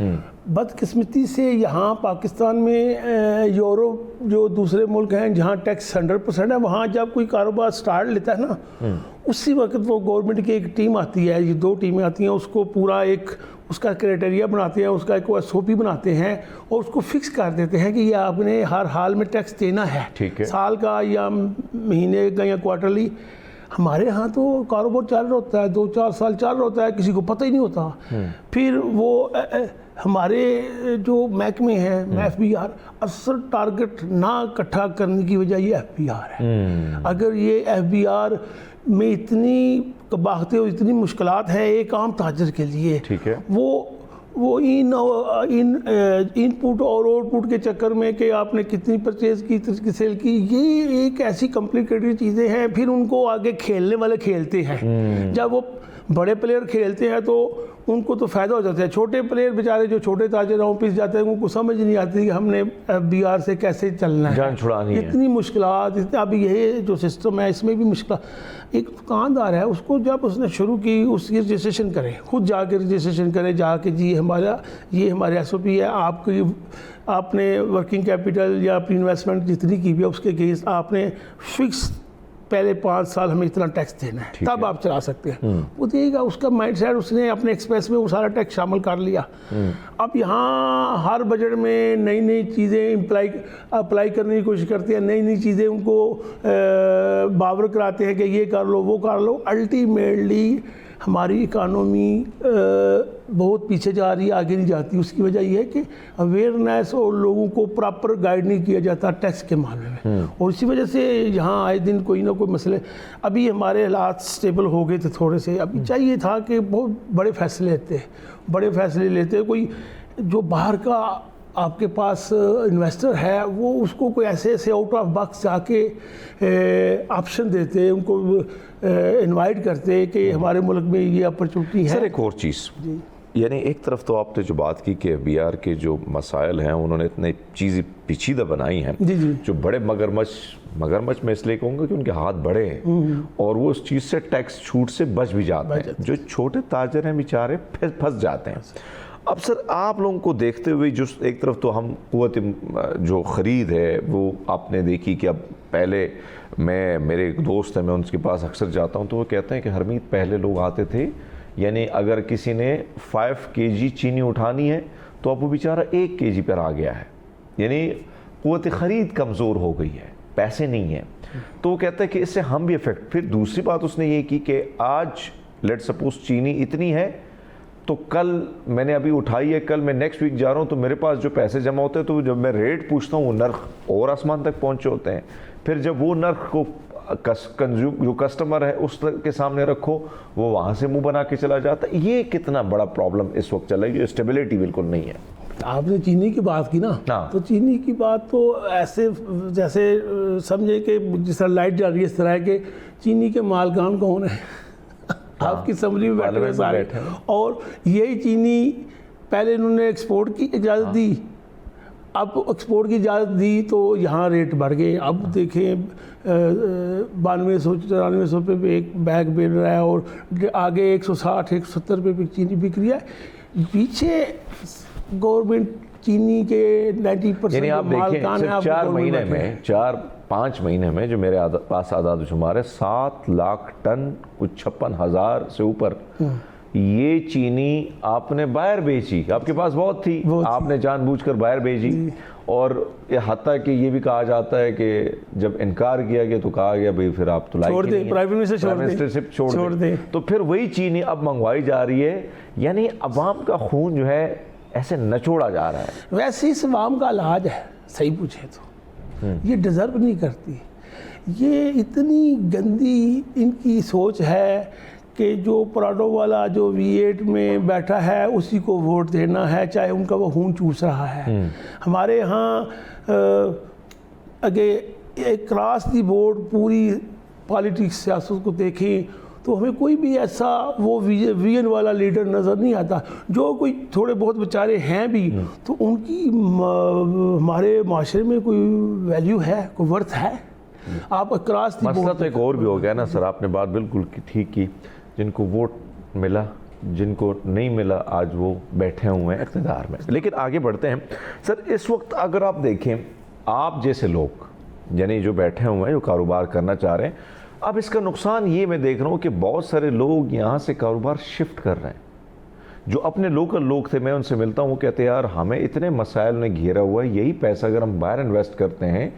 بدقسمتی سے یہاں پاکستان میں یورپ جو دوسرے ملک ہیں جہاں ٹیکس 100% ہے، وہاں جب کوئی کاروبار سٹارٹ لیتا ہے نا اسی وقت وہ گورنمنٹ کی ایک ٹیم آتی ہے، یہ 2 ٹیمیں آتی ہیں، اس کو پورا ایک اس کا کرائٹیریا بناتے ہیں، اس کا ایک SOP بناتے ہیں اور اس کو فکس کر دیتے ہیں کہ یہ آپ نے ہر حال میں ٹیکس دینا ہے، سال کا یا مہینے کا یا کوارٹرلی۔ ہمارے ہاں تو کاروبار چل رہا ہوتا ہے 2-4 سال چل رہا ہوتا ہے، کسی کو پتہ ہی نہیں ہوتا، پھر وہ ہمارے جو محکمے ہیں FBR اکثر ٹارگٹ نہ اکٹھا کرنے کی وجہ یہ FBR ہے۔ اگر یہ FBR میں اتنی قباحتیں اور اتنی مشکلات ہیں ایک عام تاجر کے لیے، وہ ان پٹ اور آؤٹ پٹ کے چکر میں کہ آپ نے کتنی پرچیز کی کتنی سیل کی، یہ ایک ایسی کمپلیکیٹڈ چیزیں ہیں، پھر ان کو آگے کھیلنے والے کھیلتے ہیں۔ جب وہ بڑے پلیئر کھیلتے ہیں تو ان کو تو فائدہ ہو جاتا ہے، چھوٹے پلیئر بیچارے جو چھوٹے تاجر ہیں پس جاتے ہیں، ان کو سمجھ نہیں آتی کہ ہم نے FBR سے کیسے چلنا ہے، جان چھڑانی ہے، اتنی مشکلات۔ اب یہ جو سسٹم ہے اس میں بھی مشکلات۔ ایک دکاندار ہے، اس کو جب اس نے شروع کی اس کی رجسٹریشن کرے، خود جا کے رجسٹریشن کرے، جا کے جی یہ ہمارے SOP ہے، آپ نے ورکنگ کیپٹل یا اپنی انویسٹمنٹ جتنی کی بھی ہے اس کے کیس آپ نے فکس پہلے 5 سال ہمیں اتنا ٹیکس دینا ہے، تب آپ چلا سکتے ہیں۔ وہ دے گا، اس کا مائنڈ سیٹ اس نے اپنے ایکسپینس میں وہ سارا ٹیکس شامل کر لیا۔ اب یہاں ہر بجٹ میں نئی چیزیں اپلائی کرنے کی کوشش کرتے ہیں، نئی چیزیں ان کو باور کراتے ہیں کہ یہ کر لو وہ کر لو۔ الٹیمیٹلی ہماری اکانومی بہت پیچھے جا رہی ہے، آگے نہیں جاتی۔ اس کی وجہ یہ ہے کہ اویئرنیس اور لوگوں کو پراپر گائیڈ نہیں کیا جاتا ٹیکس کے معاملے میں، اور اسی وجہ سے یہاں آئے دن کوئی نہ کوئی مسئلے۔ ابھی ہمارے حالات سٹیبل ہو گئے تھے تھوڑے سے، ابھی چاہیے تھا کہ بہت بڑے فیصلے لیتے کوئی جو باہر کا آپ کے پاس انویسٹر ہے، وہ اس کو کوئی ایسے آؤٹ آف باکس جا کے آپشن دیتے، ان کو انوائٹ کرتے کہ ہمارے ملک میں یہ اپرچونٹی ہے۔ سر ایک اور چیز، یعنی ایک طرف تو آپ نے جو بات کی کہ FBR کے جو مسائل ہیں انہوں نے اتنے چیزیں پیچیدہ بنائی ہیں، جو بڑے مگرمچھ میں اس لیے کہوں گا کہ ان کے ہاتھ بڑے ہیں اور وہ اس چیز سے ٹیکس چھوٹ سے بچ بھی جاتے ہیں، جو چھوٹے تاجر ہیں بیچارے پھنس جاتے ہیں۔ اب سر آپ لوگوں کو دیکھتے ہوئے جو ایک طرف تو ہم قوت جو خرید ہے وہ آپ نے دیکھی کہ اب پہلے میرے ایک دوست ہیں، میں ان کے پاس اکثر جاتا ہوں تو وہ کہتے ہیں کہ حرمیت پہلے لوگ آتے تھے، یعنی اگر کسی نے 5 kg چینی اٹھانی ہے تو اب وہ بیچارہ 1 kg پر آ گیا ہے، یعنی قوت خرید کمزور ہو گئی ہے، پیسے نہیں ہیں۔ تو وہ کہتا ہے کہ اس سے ہم بھی افیکٹ۔ پھر دوسری بات اس نے یہ کی کہ آج لیٹ سپوز چینی اتنی ہے تو کل میں نے ابھی اٹھائی ہے، کل میں نیکسٹ ویک جا رہا ہوں تو میرے پاس جو پیسے جمع ہوتے ہیں تو جب میں ریٹ پوچھتا ہوں وہ نرخ اور آسمان تک پہنچے ہوتے ہیں۔ پھر جب وہ نرخ کو جو کسٹمر ہے اس کے سامنے رکھو وہ وہاں سے منہ بنا کے چلا جاتا ہے۔ یہ کتنا بڑا پرابلم اس وقت چل رہا ہے، جو اسٹیبلٹی بالکل نہیں ہے۔ آپ نے چینی کی بات کی نا، تو چینی کی بات تو ایسے جیسے سمجھے کہ جس طرح لائٹ جا رہی ہے اس طرح ہے کہ چینی کے مالکان کون ہیں؟ آپ کی اسمبلی میں بیٹھے ہوئے سارے، اور یہی چینی پہلے انہوں نے ایکسپورٹ کی اجازت دی، اب ایکسپورٹ کی اجازت دی تو یہاں ریٹ بڑھ گئے۔ اب دیکھیں 9200-9400 روپے پہ ایک بیگ مل رہا ہے اور آگے 160-170 روپے پہ چینی بک رہی ہے۔ پیچھے گورنمنٹ چینی کے 90% مالکان ہیں۔ 4-5 مہینے میں جو میرے پاس اعداد و شمار ہے 7 لاکھ ٹن، کچھ 56,000 سے اوپر یہ چینی آپ نے باہر بیچی، آپ کے پاس بہت تھی، آپ نے جان بوجھ کر باہر بھیجی، اور حتیٰ کہ یہ بھی کہا جاتا ہے کہ جب انکار کیا گیا تو کہا گیا بھئی پھر آپ تو لائق نہیں ہیں، پرائم منسٹرشپ چھوڑ دیں، تو پھر وہی چینی اب منگوائی جا رہی ہے۔ یعنی عوام کا خون جو ہے ایسے نچوڑا جا رہا ہے۔ ویسے اس عوام کا علاج ہے، صحیح پوچھے تو یہ ڈیزرو نہیں کرتی، یہ اتنی گندی ان کی سوچ ہے کہ جو پراڈو والا جو V8 میں بیٹھا ہے اسی کو ووٹ دینا ہے، چاہے ان کا وہ خون چوس رہا ہے۔ ہمارے ہاں اگر ایک کراس دی بورڈ پوری پالیٹکس سیاست کو دیکھیں تو ہمیں کوئی بھی ایسا وہ ویژن والا لیڈر نظر نہیں آتا۔ جو کوئی تھوڑے بہت بیچارے ہیں بھی تو ان کی ہمارے معاشرے میں کوئی ویلیو ہے، کوئی ورتھ ہے؟ آپ کراس دی بورڈ، مسئلہ تو ایک اور بھی ہو گیا نا سر، آپ نے بات بالکل ٹھیک کی، جن کو ووٹ ملا جن کو نہیں ملا آج وہ بیٹھے ہوئے ہیں اقتدار میں. لیکن آگے بڑھتے ہیں سر. اس وقت اگر آپ دیکھیں آپ جیسے لوگ یعنی جو بیٹھے ہوئے ہیں جو کاروبار کرنا چاہ رہے ہیں, اب اس کا نقصان یہ میں دیکھ رہا ہوں کہ بہت سارے لوگ یہاں سے کاروبار شفٹ کر رہے ہیں. جو اپنے لوکل لوگ تھے میں ان سے ملتا ہوں, کہتے ہیں یار ہمیں اتنے مسائل نے گھیرا ہوا ہے, یہی پیسہ اگر ہم باہر انویسٹ کرتے ہیں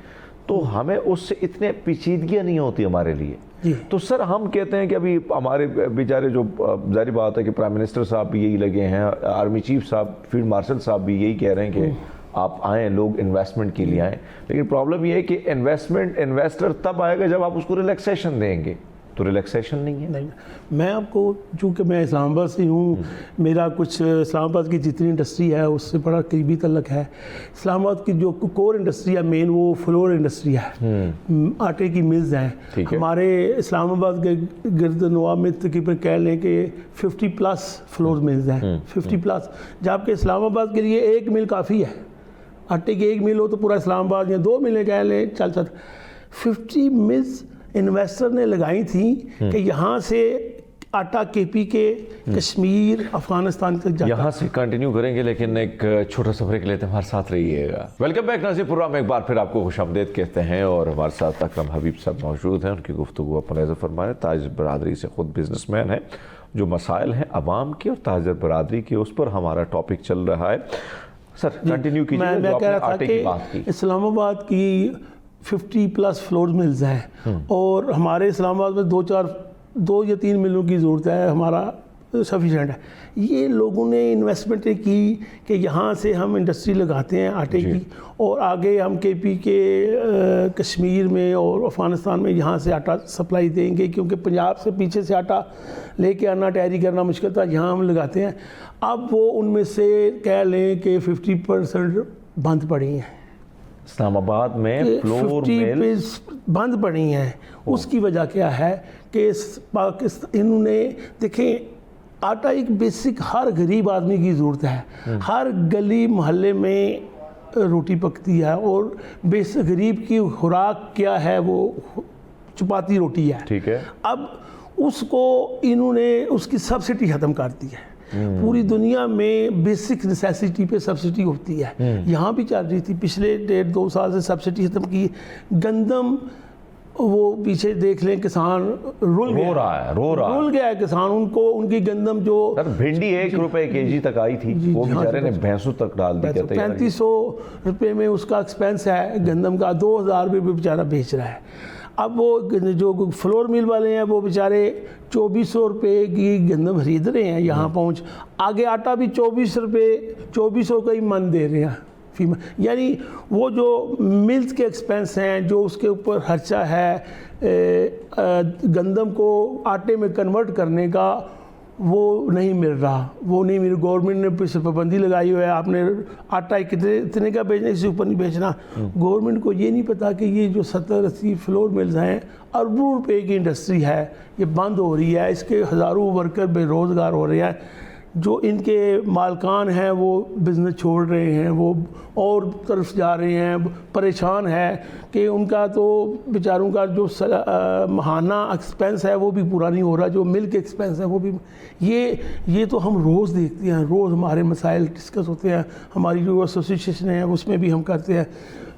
تو ہمیں اس سے اتنے پیچیدگیاں نہیں ہوتی ہمارے لیے. تو سر ہم کہتے ہیں کہ ابھی ہمارے بیچارے جو ظاہری بات ہے کہ پرائم منسٹر صاحب بھی یہی لگے ہیں, آرمی چیف صاحب, فیلڈ مارشل صاحب بھی یہی کہہ رہے ہیں کہ آپ آئیں, لوگ انویسٹمنٹ کے لیے آئیں. لیکن پرابلم یہ ہے کہ انویسٹر تب آئے گا جب آپ اس کو ریلیکسیشن دیں گے, تو ریلیکسیشن نہیں ہے. نہیں, میں آپ کو چونکہ میں اسلام آباد سے ہوں, میرا کچھ اسلام آباد کی جتنی انڈسٹری ہے اس سے بڑا قریبی تعلق ہے. اسلام آباد کی جو کور انڈسٹری ہے مین وہ فلور انڈسٹری ہے, آٹے کی ملز ہیں. ہمارے اسلام آباد کے گرد نواح میں تقریباً کہہ لیں کہ 50+ فلور ملز ہیں, 50+, جبکہ اسلام آباد کے لیے ایک مل کافی ہے. آٹے کی ایک مل ہو تو پورا اسلام آباد, یا 2 ملیں کہہ لیں چل سکتا. 50 ملز انویسٹر نے لگائی تھیں کہ یہاں سے آٹا کے پی کے کشمیر افغانستان تک جاتا. یہاں سے کنٹینیو کریں گے لیکن ایک چھوٹا سا بریک لیتے ہیں, ہمارے ساتھ رہیے گا. ویلکم بیک ناظرین, پروگرام میں ایک بار پھر آپ کو خوش آمدید کہتے ہیں اور ہمارے ساتھ اکرم حبیب صاحب موجود ہیں. ان کی گفتگو آپ ملاحظہ فرمائیں, تاجر برادری سے خود بزنس مین ہیں. جو مسائل ہیں عوام کے اور تاجر برادری کے اس پر ہمارا ٹاپک چل رہا ہے. سر کنٹینیو کیجیے. میں کہہ رہا تھا کہ اسلام آباد کی 50+ فلور ملز ہیں اور ہمارے اسلام آباد میں 2 یا 3 ملوں کی ضرورت ہے, ہمارا سفیشینٹ ہے. یہ لوگوں نے انویسٹمنٹ کی کہ یہاں سے ہم انڈسٹری لگاتے ہیں آٹے کی, اور آگے ہم کے پی کے کشمیر میں اور افغانستان میں یہاں سے آٹا سپلائی دیں گے, کیونکہ پنجاب سے پیچھے سے آٹا لے کے آنا ٹیری کرنا مشکل تھا, یہاں ہم لگاتے ہیں. اب وہ ان میں سے کہہ لیں کہ 50% بند پڑی ہیں. اسلام آباد میں فلور ملز بند پڑی ہیں. اس کی وجہ کیا ہے کہ پاکستان انہوں نے دیکھیں, آٹا ایک بیسک ہر غریب آدمی کی ضرورت ہے. ہر گلی محلے میں روٹی پکتی ہے اور بیسک غریب کی خوراک کیا ہے, وہ چپاتی روٹی ہے. ٹھیک ہے. اب اس کو انہوں نے اس کی سبسڈی ختم کر دی ہے. پوری دنیا میں بیسک نیسیسٹی پہ سبسڈی ہوتی ہے, یہاں بھی چل رہی تھی. پچھلے 1.5-2 سال سے سبسڈی ختم کی. گندم وہ پیچھے دیکھ لیں, کسان رول گیا ہے کسان. ان کی گندم جو بھنڈی 1 روپے kg تک آئی تھی, وہ بیچارے نے بھینسوں تک ڈال دی. 3500 روپے میں اس کا ایکسپینس ہے گندم کا, 2000 روپے بیچارہ بیچ رہا ہے. اب وہ جو فلور مل والے ہیں وہ بیچارے 2400 روپے کی گندم خرید رہے ہیں یہاں پہنچ. آگے آٹا بھی 24 روپے 2400 کا ہی من دے رہے ہیں. یعنی وہ جو ملز کے ایکسپینس ہیں, جو اس کے اوپر خرچہ ہے گندم کو آٹے میں کنورٹ کرنے کا, وہ نہیں مل رہا. گورنمنٹ نے پھر پابندی لگائی ہوئی ہے, آپ نے آٹا اتنے کا بیچنا, اس سے اوپر نہیں بیچنا. گورنمنٹ کو یہ نہیں پتا کہ یہ جو 70-80 فلور ملز ہیں, اربوں روپے کی انڈسٹری ہے, یہ بند ہو رہی ہے. اس کے ہزاروں ورکر بے روزگار ہو رہے ہیں. جو ان کے مالکان ہیں وہ بزنس چھوڑ رہے ہیں, وہ اور طرف جا رہے ہیں. پریشان ہے کہ ان کا تو بیچاروں کا جو ماہانہ ایکسپینس ہے وہ بھی پورا نہیں ہو رہا, جو ملک ایکسپینس ہے وہ بھی. یہ تو ہم روز دیکھتے ہیں, روز ہمارے مسائل ڈسکس ہوتے ہیں. ہماری جو ایسوسیشن ہے اس میں بھی ہم کرتے ہیں,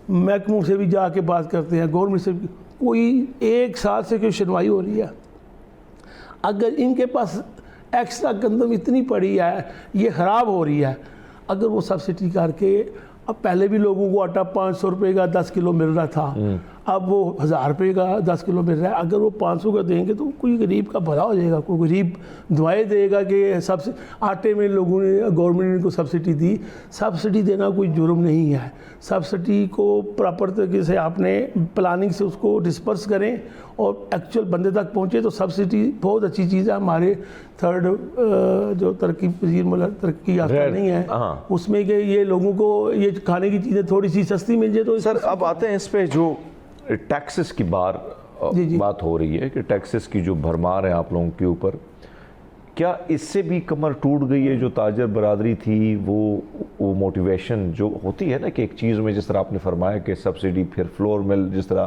محکموں سے بھی جا کے بات کرتے ہیں, گورنمنٹ سے بھی. کوئی 1 سال سے کوئی سنوائی ہو رہی ہے. اگر ان کے پاس ایکسٹرا گندم اتنی پڑی ہے, یہ خراب ہو رہی ہے, اگر وہ سبسڈی کر کے, اب پہلے بھی لوگوں کو آٹا 500 روپے کا 10 کلو مل رہا تھا, اب وہ 1000 روپے کا 10 کلو مل رہا ہے. اگر وہ 500 کا دیں گے تو کوئی غریب کا بھلا ہو جائے گا, کوئی غریب دعائیں دے گا کہ آٹے میں لوگوں نے گورنمنٹ نے کو سبسڈی دی. سبسڈی دینا کوئی جرم نہیں ہے. سبسڈی کو پراپر طریقے سے آپ نے پلاننگ سے اس کو ڈسپرس کریں اور ایکچوئل بندے تک پہنچے تو سبسڈی بہت اچھی چیز ہے. ہمارے 3rd جو ترقی پذیر ملک ترقی یافتہ نہیں ہے اس میں کہ یہ لوگوں کو یہ کھانے کی چیزیں تھوڑی سی سستی مل جائے. تو سر اب آتے ہیں اس پہ جو ٹیکسز کی بات ہو رہی ہے کہ ٹیکسز کی جو بھرمار ہے آپ لوگوں کے اوپر, کیا اس سے بھی کمر ٹوٹ گئی ہے جو تاجر برادری تھی؟ وہ موٹیویشن جو ہوتی ہے نا کہ ایک چیز میں, جس طرح آپ نے فرمایا کہ سبسڈی, پھر فلور مل جس طرح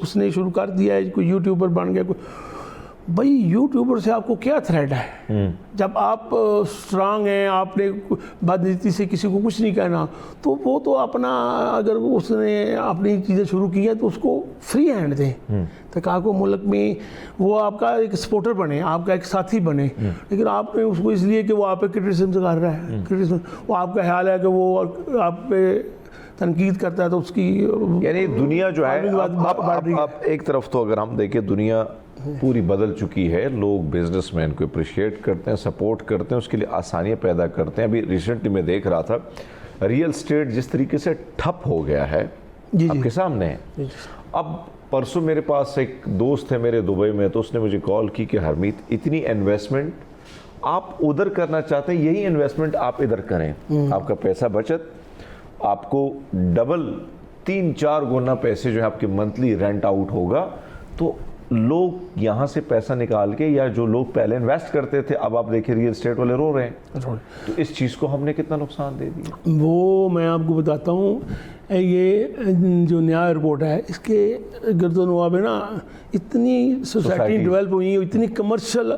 اس نے شروع کر دیا ہے, کوئی یوٹیوبر بن گیا. کوئی بھائی یوٹیوبر سے آپ کو کیا تھریٹ ہے؟ جب آپ اسٹرانگ ہیں, آپ نے بدنیتی سے کسی کو کچھ نہیں کہنا, تو وہ تو اپنا اگر اس نے اپنی چیزیں شروع کی ہیں تو اس کو فری ہینڈ دیں تاکہ کو ملک میں وہ آپ کا ایک سپورٹر بنے, آپ کا ایک ساتھی بنے. لیکن آپ نے اس کو اس لیے کہ وہ آپ پہ کرٹیسزم سے کر رہا ہے, وہ آپ کا خیال ہے کہ وہ آپ پہ تنقید کرتا ہے تو اس کی یعنی دنیا جو ہے اب ایک طرف تو اگر ہم دیکھیں دنیا پوری بدل چکی ہے, لوگ بزنس مین کو اپریشیٹ کرتے ہیں, سپورٹ کرتے ہیں, اس کے لیے آسانیاں پیدا کرتے ہیں. ابھی ریسنٹلی میں دیکھ رہا تھا ریئل اسٹیٹ جس طریقے سے ٹھپ ہو گیا ہے آپ کے سامنے ہے. اب پرسوں میرے پاس ایک دوست ہے میرے دبئی میں, تو اس نے مجھے کال کی کہ ہرمیت اتنی انویسٹمنٹ آپ ادھر کرنا چاہتے ہیں, یہی انویسٹمنٹ آپ ادھر کریں, آپ کا پیسہ بچت, آپ کو ڈبل 3-4 گنا پیسے جو ہے آپ کے منتھلی رینٹ آؤٹ ہوگا. تو لوگ یہاں سے پیسہ نکال کے, یا جو لوگ پہلے انویسٹ کرتے تھے اب آپ دیکھیں ریئل اسٹیٹ والے رو رہے ہیں. تو اس چیز کو ہم نے کتنا نقصان دے دیا. وہ میں آپ کو بتاتا ہوں, یہ جو نیا ایئرپورٹ ہے اس کے گرد و نواح میں نا اتنی سوسائٹی ڈیولپ ہوئی ہیں, اتنی کمرشل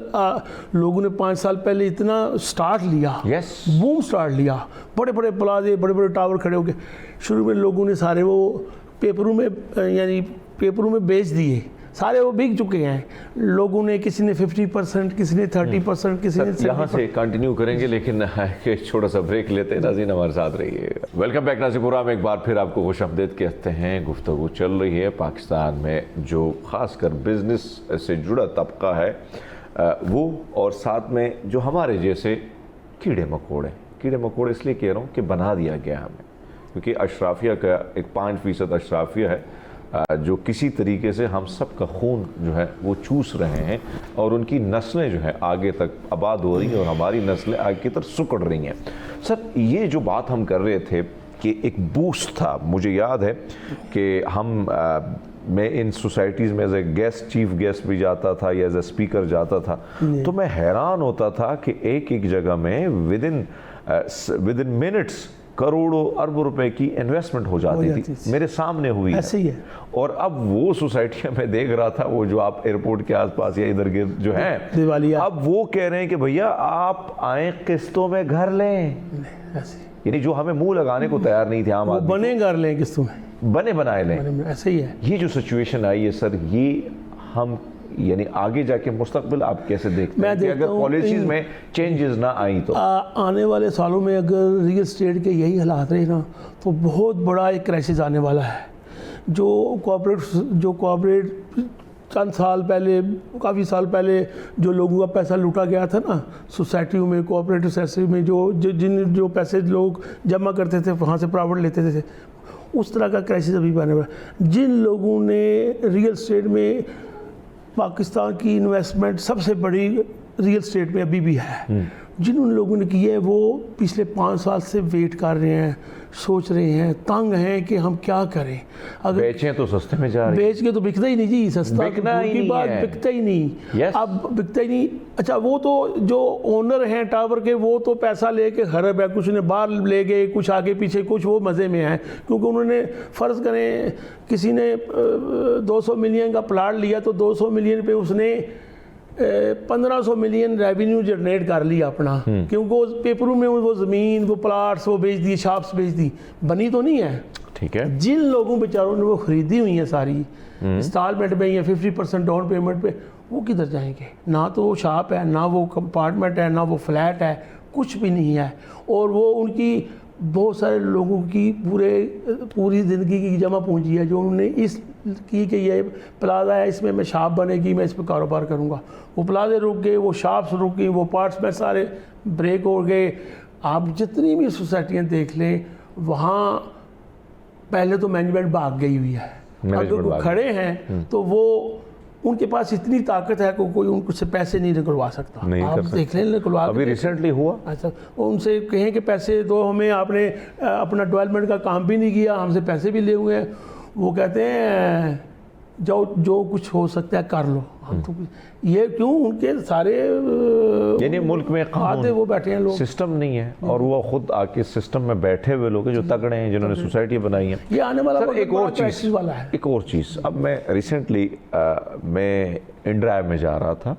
لوگوں نے 5 سال پہلے اتنا سٹارٹ لیا, بوم سٹارٹ لیا, بڑے بڑے پلازے, بڑے بڑے ٹاور کھڑے ہو کے. شروع میں لوگوں نے سارے وہ پیپروں میں بیچ دیے, سارے وہ بک چکے ہیں لوگوں نے. کسی نے 50%, کسی نے 30%, کسی نے 70%. یہاں سے کنٹینیو کریں گے لیکن ایک چھوٹا سا بریک لیتے ہیں. ناظرین ہمارے ساتھ رہیے. ویلکم بیک ناظرین پروگرام میں ایک بار پھر آپ کو خوش آمدید کہتے ہیں. گفتگو چل رہی ہے پاکستان میں جو خاص کر بزنس سے جڑا طبقہ ہے وہ, اور ساتھ میں جو ہمارے جیسے کیڑے مکوڑے اس لیے کہہ رہا ہوں کہ بنا دیا گیا ہمیں, کیونکہ اشرافیہ کا ایک 5% اشرافیہ ہے جو کسی طریقے سے ہم سب کا خون جو ہے وہ چوس رہے ہیں, اور ان کی نسلیں جو ہے آگے تک آباد ہو رہی ہیں اور ہماری نسلیں آگے کی طرف سکڑ رہی ہیں. سر یہ جو بات ہم کر رہے تھے کہ ایک بوسٹ تھا, مجھے یاد ہے کہ میں ان سوسائٹیز میں as a guest, chief guest بھی جاتا تھا یا ایز اے اسپیکر جاتا تھا, تو میں حیران ہوتا تھا کہ ایک جگہ میں ود ان منٹس کروڑوں اربوں روپے کی انویسٹمنٹ ہو جاتی تھی, میرے سامنے ہوئی ہے. اور اب وہ سوسائٹیاں میں دیکھ رہا تھا وہ جو آپ ایئرپورٹ کے آس پاس یا ادھر گرد جو ہیں, اب وہ کہہ رہے ہیں کہ بھیا آپ آئیں قسطوں میں گھر لیں. یعنی جو ہمیں منہ لگانے کو تیار نہیں تھے عام آدمی, بنے گھر لیں قسطوں میں, بنائے لیں. ایسے ہی ہے یہ جو سچویشن آئی ہے سر, یہ ہم یعنی آگے جا کے مستقبل آپ کیسے دیکھتے ہیں کہ اگر پالیسیز میں چینجز نہ آئیں تو آنے والے سالوں میں اگر ریئل اسٹیٹ کے یہی حالات رہے نا تو بہت بڑا ایک کرائسس آنے والا ہے. جو کوآپریٹ چند سال پہلے, کافی سال پہلے جو لوگوں کا پیسہ لوٹا گیا تھا نا سوسائٹیوں میں, کوآپریٹو سوسائٹی میں, جو پیسے لوگ جمع کرتے تھے وہاں سے پراپرٹی لیتے تھے, اس طرح کا کرائسس ابھی بھی آنے والا ہے. جن لوگوں نے ریئل اسٹیٹ میں, پاکستان کی انویسٹمنٹ سب سے بڑی ریئل اسٹیٹ میں ابھی بھی ہے, جن لوگوں نے کی ہے وہ پچھلے 5 سال سے ویٹ کر رہے ہیں, سوچ رہے ہیں, تنگ ہیں کہ ہم کیا کریں. اگر بیچیں تو سستے میں جا رہے ہیں, بیچ کے تو بکتا ہی نہیں جی, سستا کی بات بکتا ہی نہیں. اب بکتا ہی نہیں. اچھا وہ تو جو اونر ہیں ٹاور کے وہ تو پیسہ لے کے خراب ہے, کچھ نے باہر لے گئے, کچھ آگے پیچھے, کچھ وہ مزے میں ہیں کیونکہ انہوں نے فرض کریں کسی نے 200 ملین کا پلاٹ لیا تو 200 ملین پہ اس نے 1500 ملین ریونیو جنریٹ کر لیا اپنا, کیونکہ وہ پیپروں میں وہ زمین, وہ پلاٹس وہ بیچ دی, شاپس بیچ دی, بنی تو نہیں ہے. ٹھیک ہے. جن لوگوں بیچاروں نے وہ خریدی ہوئی ہیں ساری انسٹالمنٹ میں یا 50% ڈاؤن پیمنٹ پہ, وہ کدھر جائیں گے؟ نہ تو وہ شاپ ہے, نہ وہ کمپارٹمنٹ ہے, نہ وہ فلیٹ ہے, کچھ بھی نہیں ہے. اور وہ ان کی بہت سارے لوگوں کی پوری زندگی کی جمع پونجی ہے جو انہوں نے اس کی کہ یہ پلازا ہے, اس میں شاپ بنے گی, میں اس پہ کاروبار کروں گا. وہ پلازے رک گئے, وہ شاپس رک گئی, وہ پارٹس میں سارے بریک ہو گئے. آپ جتنی بھی سوسائٹیاں دیکھ لیں وہاں پہلے تو مینجمنٹ بھاگ گئی ہوئی ہے. اگر وہ کھڑے ہیں تو وہ ان کے پاس اتنی طاقت ہے کہ کوئی ان کو سے پیسے نہیں نکلوا سکتا. آپ دیکھ لیں نکلوا, ابھی ریسنٹلی ہوا اچھا ان سے کہیں کہ پیسے دو ہمیں, آپ نے اپنا ڈیولپمنٹ کا کام بھی نہیں کیا, ہم سے پیسے بھی لے ہوئے ہیں. وہ کہتے ہیں جو کچھ ہو سکتا ہے کر لو. ہم تو یہ کیوں, ان کے سارے یعنی ملک میں آتے وہ بیٹھے ہیں لوگ, سسٹم نہیں ہے, اور وہ خود آ کے سسٹم میں بیٹھے ہوئے لوگ ہیں جو تگڑے ہیں, جنہوں نے سوسائٹی بنائی ہیں. یہ آنے والا ایک اور چیز, اب میں ریسنٹلی میں انڈرائیو میں جا رہا تھا,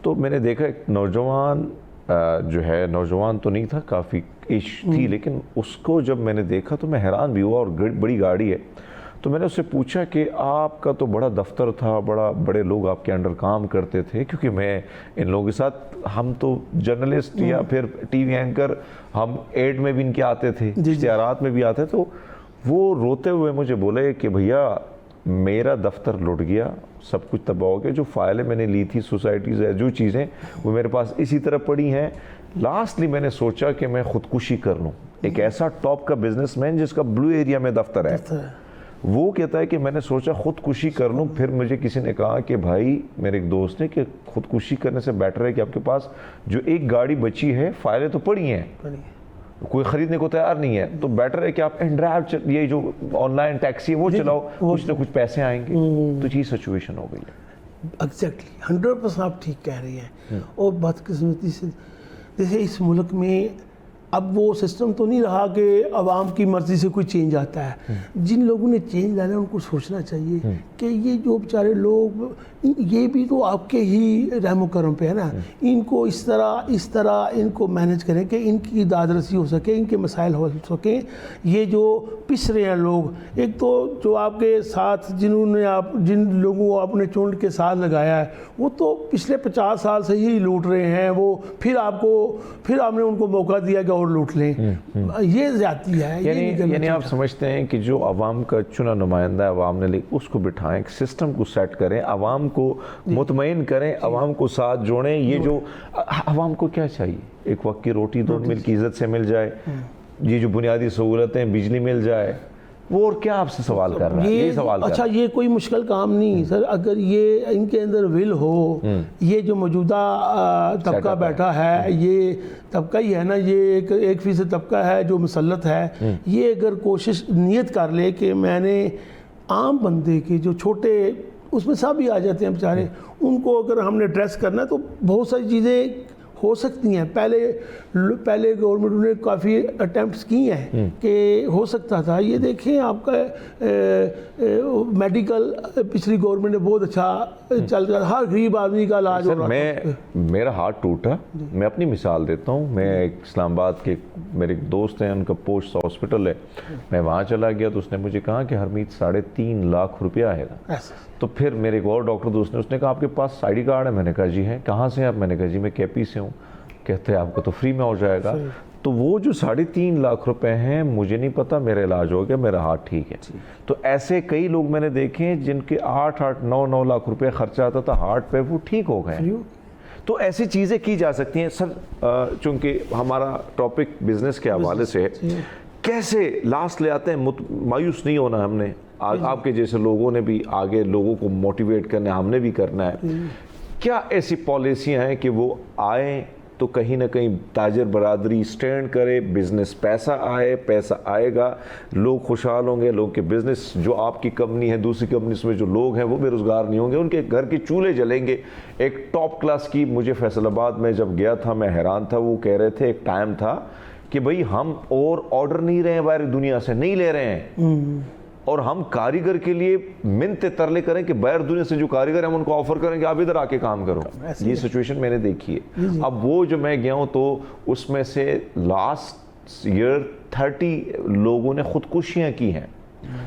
تو میں نے دیکھا ایک نوجوان جو ہے, نوجوان تو نہیں تھا, کافی ایج تھی, لیکن اس کو جب میں نے دیکھا تو میں حیران بھی ہوا, اور بڑی گاڑی ہے. تو میں نے اس سے پوچھا کہ آپ کا تو بڑا دفتر تھا, بڑے لوگ آپ کے انڈر کام کرتے تھے, کیونکہ میں ان لوگوں کے ساتھ, ہم تو جرنلسٹ یا پھر ٹی وی اینکر, ہم ایڈ میں بھی ان کے آتے تھے, اشتہارات میں بھی آتے. تو وہ روتے ہوئے مجھے بولے کہ بھیا میرا دفتر لٹ گیا, سب کچھ تباہ ہو گیا, جو فائلیں میں نے لی تھی سوسائٹی سے, جو چیزیں وہ میرے پاس اسی طرح پڑی ہیں. لاسٹلی میں نے سوچا کہ میں خودکشی کر لوں. ایک ایسا ٹاپ کا بزنس مین جس کا بلو ایریا میں دفتر ہے, وہ کہتا ہے کہ میں نے سوچا خودکشی کر لوں. پھر مجھے کسی نے کہا کہ بھائی, میرے ایک دوست نے, کہ خودکشی کرنے سے بیٹر ہے کہ آپ کے پاس جو ایک گاڑی بچی ہے, فائلیں تو پڑی ہیں, کوئی خریدنے کو تیار نہیں ہے, تو بیٹر ہے کہ آپ انڈرائیو, یہ جو آن لائن ٹیکسی ہے وہ چلاؤ, کچھ نہ کچھ پیسے آئیں گے. تو یہ سچویشن ہو گئی ہے. ایگزیکٹلی 100% آپ ٹھیک کہہ رہی ہیں. اور بدقسمتی سے جیسے اس ملک میں اب وہ سسٹم تو نہیں رہا کہ عوام کی مرضی سے کوئی چینج آتا ہے. جن لوگوں نے چینج لانا ہے ان کو سوچنا چاہیے کہ یہ جو بیچارے لوگ, یہ بھی تو آپ کے ہی رحم و کرم پہ ہے نا, ان کو اس طرح ان کو مینیج کریں کہ ان کی داد رسی ہو سکے, ان کے مسائل ہو سکیں. یہ جو پس رہے ہیں لوگ, ایک تو جو آپ کے ساتھ جن لوگوں کو آپ نے چونڈ کے ساتھ لگایا ہے, وہ تو پچھلے 50 سال سے ہی لوٹ رہے ہیں. وہ پھر آپ نے ان کو موقع دیا کہ اور لوٹ لیں. یہ زیادتی ہے. یعنی آپ سمجھتے ہیں کہ جو عوام کا چنا نمائندہ ہے, عوام نے اس کو بٹھائیں, سسٹم کو سیٹ کریں, عوام کو مطمئن کریں, عوام کو ساتھ جوڑیں. یہ جو عوام کو کیا چاہیے, ایک وقت کی روٹی 2 مل کی عزت سے مل جائے, یہ جو بنیادی سہولتیں, بجلی مل جائے, وہ اور کیا آپ سے سوال کر رہا ہے؟ یہ سوال اچھا, یہ کوئی مشکل کام نہیں سر. اگر یہ ان کے اندر ول ہو, یہ جو موجودہ طبقہ بیٹھا ہے, یہ طبقہ ہی ہے نا, یہ 1% طبقہ ہے جو مسلط ہے. یہ اگر کوشش نیت کر لے کہ میں نے عام بندے کے جو چھوٹے, اس میں سب ہی آ جاتے ہیں بیچارے, ان کو اگر ہم نے ایڈریس کرنا ہے تو بہت ساری چیزیں ہو سکتی ہیں. پہلے گورنمنٹ نے کافی اٹیمپٹس کی ہیں کہ ہو سکتا تھا. یہ دیکھیں آپ کا میڈیکل, پچھلی گورنمنٹ نے بہت اچھا چل رہا, ہر غریب آدمی کا علاج ہو رہا تھا. میرا ہاتھ ٹوٹا, میں اپنی مثال دیتا ہوں. میں اسلام آباد کے میرے ایک دوست ہیں, ان کا پوسٹ ہاسپٹل ہے, میں وہاں چلا گیا تو اس نے مجھے کہا کہ ہرمیت 3.5 لاکھ روپیہ آئے گا. تو پھر میرے ایک اور ڈاکٹر دوست نے, اس نے کہا آپ کے پاس آئی ڈی کارڈ ہے؟ میں نے کہا جی ہے. کہاں سے ہیں آپ؟ میں نے کہا جی میں KP سے ہوں. کہتے ہیں آپ کو تو فری میں ہو جائے گا. تو وہ جو 3.5 لاکھ روپے ہیں, مجھے نہیں پتا, میرا علاج ہو گیا, میرا ہاتھ ٹھیک ہے. تو ایسے کئی لوگ میں نے دیکھے جن کے 8-9 لاکھ روپے خرچہ آتا تھا ہارٹ پہ, وہ ٹھیک ہو گئے. تو ایسی چیزیں کی جا سکتی ہیں سر. چونکہ ہمارا ٹاپک بزنس کے حوالے سے, کیسے لاسٹ لے آتے ہیں. مایوس نہیں ہونا ہم نے, آپ کے جیسے لوگوں نے بھی آگے لوگوں کو موٹیویٹ کرنا ہے, ہم نے بھی کرنا ہے. کیا ایسی پالیسیاں ہیں کہ وہ آئیں تو کہیں نہ کہیں تاجر برادری سٹینڈ کرے, بزنس پیسہ آئے گا, لوگ خوشحال ہوں گے, لوگ کے بزنس, جو آپ کی کمپنی ہے, دوسری کمپنیز میں جو لوگ ہیں وہ بے روزگار نہیں ہوں گے, ان کے گھر کے چولہے جلیں گے. ایک ٹاپ کلاس کی, مجھے فیصل آباد میں جب گیا تھا میں حیران تھا, وہ کہہ رہے تھے ایک ٹائم تھا کہ بھئی ہم اور آرڈر نہیں رہے ہیں, باہر دنیا سے نہیں لے رہے ہیں, اور ہم کاریگر کے لیے منتے ترلے کریں کہ باہر دنیا سے جو کاریگر ہیں ہم ان کو آفر کریں کہ آپ ادھر آ کے کام کرو. یہ سچویشن میں نے دیکھی ہے. اب وہ جو میں گیا ہوں تو اس میں سے لاسٹ ایئر 30 لوگوں نے خودکشیاں کی ہیں.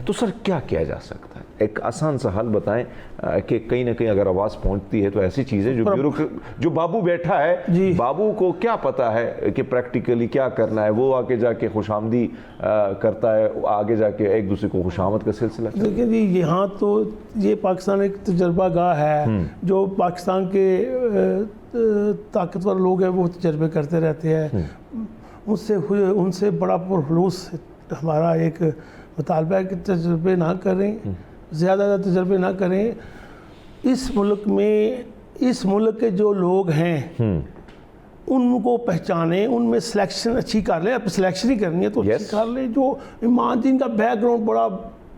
تو سر کیا کیا جا سکتا ہے؟ ایک آسان سا حل بتائیں کہ کہیں نہ کہیں اگر آواز پہنچتی ہے تو ایسی چیزیں جو بابو بیٹھا ہے, بابو کو کیا پتا ہے کہ پریکٹیکلی کیا کرنا ہے, وہ آگے جا کے خوش آمدی کرتا ہے, آگے جا کے ایک دوسرے کو خوش آمد کا سلسلہ. دیکھیں جی, یہاں تو یہ پاکستان ایک تجربہ گاہ ہے, جو پاکستان کے طاقتور لوگ ہیں وہ تجربے کرتے رہتے ہیں. ان سے بڑا پرخلوص ہمارا ایک مطالبہ ہے کہ تجربے نہ کریں, زیادہ تجربے نہ کریں. اس ملک کے جو لوگ ہیں ان کو پہچانیں, ان میں سلیکشن اچھی کر لیں. اب سلیکشن ہی کرنی ہے تو اچھی کر لیں, جو جن کا بیک گراؤنڈ بڑا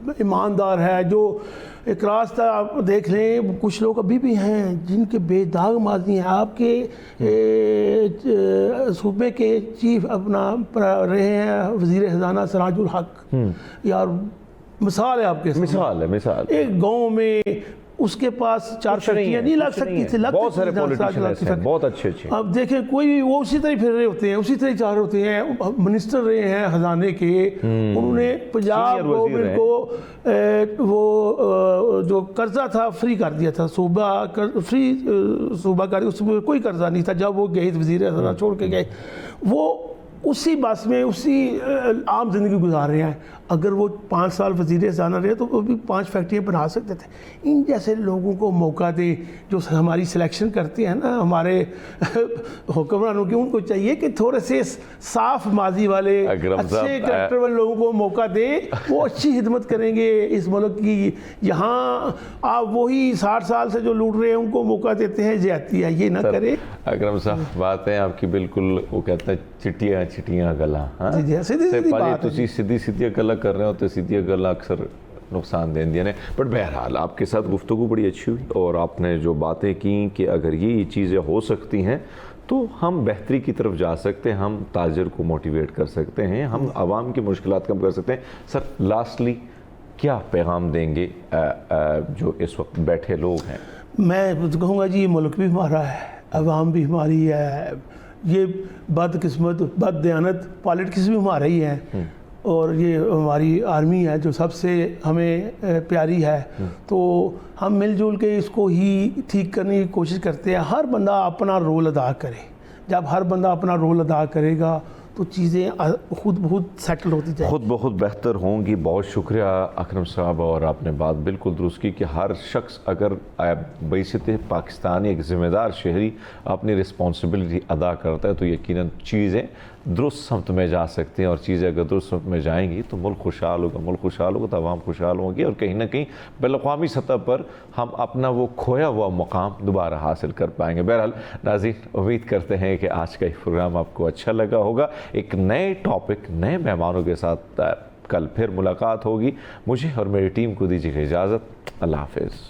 ایماندار ہے, جو ایک راستہ آپ دیکھ لیں. کچھ لوگ ابھی بھی ہیں جن کے بے داغ ماضی ہیں. آپ کے صوبے کے چیف اپنا رہے ہیں وزیر خزانہ سراج الحق، یار مثال ہے آپ کے سامنے، مثال ہے، مثال ایک گاؤں میں اس کے پاس 4 فیکٹریاں نہیں لگ سکتی تھی، بہت سارے پولیٹیشین ہیں بہت اچھے اچھے، اب دیکھیں کوئی بھی وہ اسی طرح پھر رہے ہوتے ہیں، اسی طرح چاہ رہے ہوتے ہیں، منسٹر رہے ہیں خزانے کے، انہوں نے پنجاب گورنمنٹ کو وہ جو قرضہ تھا فری کر دیا تھا، فری صوبہ کا، اس میں کوئی قرضہ نہیں تھا جب وہ گئے وزیر خزانہ چھوڑ کے گئے، وہ اسی بس میں اسی عام زندگی گزار رہے ہیں۔ اگر وہ 5 سال وزیر خزانہ رہے تو وہ بھی 5 فیکٹریاں بنا سکتے تھے۔ ان جیسے لوگوں کو موقع دے جو ہماری سلیکشن کرتے ہیں نا ہمارے حکمرانوں کی، ان کو چاہیے کہ تھوڑے سے صاف ماضی والے اچھے کریکٹر والے لوگوں کو موقع دے، وہ اچھی خدمت کریں گے اس ملک کی۔ یہاں آپ وہی 60 سال سے جو لوٹ رہے ہیں ان کو موقع دیتے ہیں، زیادتی ہے، یہ نہ کرے۔ اکرم صاحب بات ہے آپ کی بالکل، وہ کہتے ہیں چٹیاں گلا، سیدھی گلا کر رہے ہوتے، سیدھی گلا اکثر نقصان دیں نے، بٹ بہرحال آپ کے ساتھ گفتگو بڑی اچھی ہوئی، اور آپ نے جو باتیں کی کہ اگر یہ چیزیں ہو سکتی ہیں تو ہم بہتری کی طرف جا سکتے ہیں، ہم تاجر کو موٹیویٹ کر سکتے ہیں، ہم عوام کی مشکلات کم کر سکتے ہیں۔ سر لاسٹلی کیا پیغام دیں گے جو اس وقت بیٹھے لوگ ہیں؟ میں کہوں گا جی یہ ملک بھی ہمارا ہے، عوام بھی ہماری ہے، یہ بد قسمت بد دیانت پالیٹکس بھی ہمارا ہی ہے، اور یہ ہماری آرمی ہے جو سب سے ہمیں پیاری ہے، تو ہم مل جل کے اس کو ہی ٹھیک کرنے کی کوشش کرتے ہیں۔ ہر بندہ اپنا رول ادا کرے، جب ہر بندہ اپنا رول ادا کرے گا تو چیزیں خود بہت سیٹل ہوتی جائیں، خود بہت بہتر ہوں گی۔ بہت شکریہ اکرم صاحب، اور آپ نے بات بالکل درست کی کہ ہر شخص اگر بحیثیت پاکستانی ایک ذمہ دار شہری اپنی رسپانسبلٹی ادا کرتا ہے تو یقیناً چیزیں درست سمت میں جا سکتی ہیں، اور چیزیں اگر درست سمت میں جائیں گی تو ملک خوشحال ہوگا، ملک خوشحال ہوگا تو عوام خوشحال ہوں گی، اور کہیں نہ کہیں بین الاقوامی سطح پر ہم اپنا وہ کھویا ہوا مقام دوبارہ حاصل کر پائیں گے۔ بہرحال ناظرین، امید کرتے ہیں کہ آج کا یہ پروگرام آپ کو اچھا لگا ہوگا۔ ایک نئے ٹاپک، نئے مہمانوں کے ساتھ کل پھر ملاقات ہوگی۔ مجھے اور میری ٹیم کو دیجیے اجازت، اللہ حافظ۔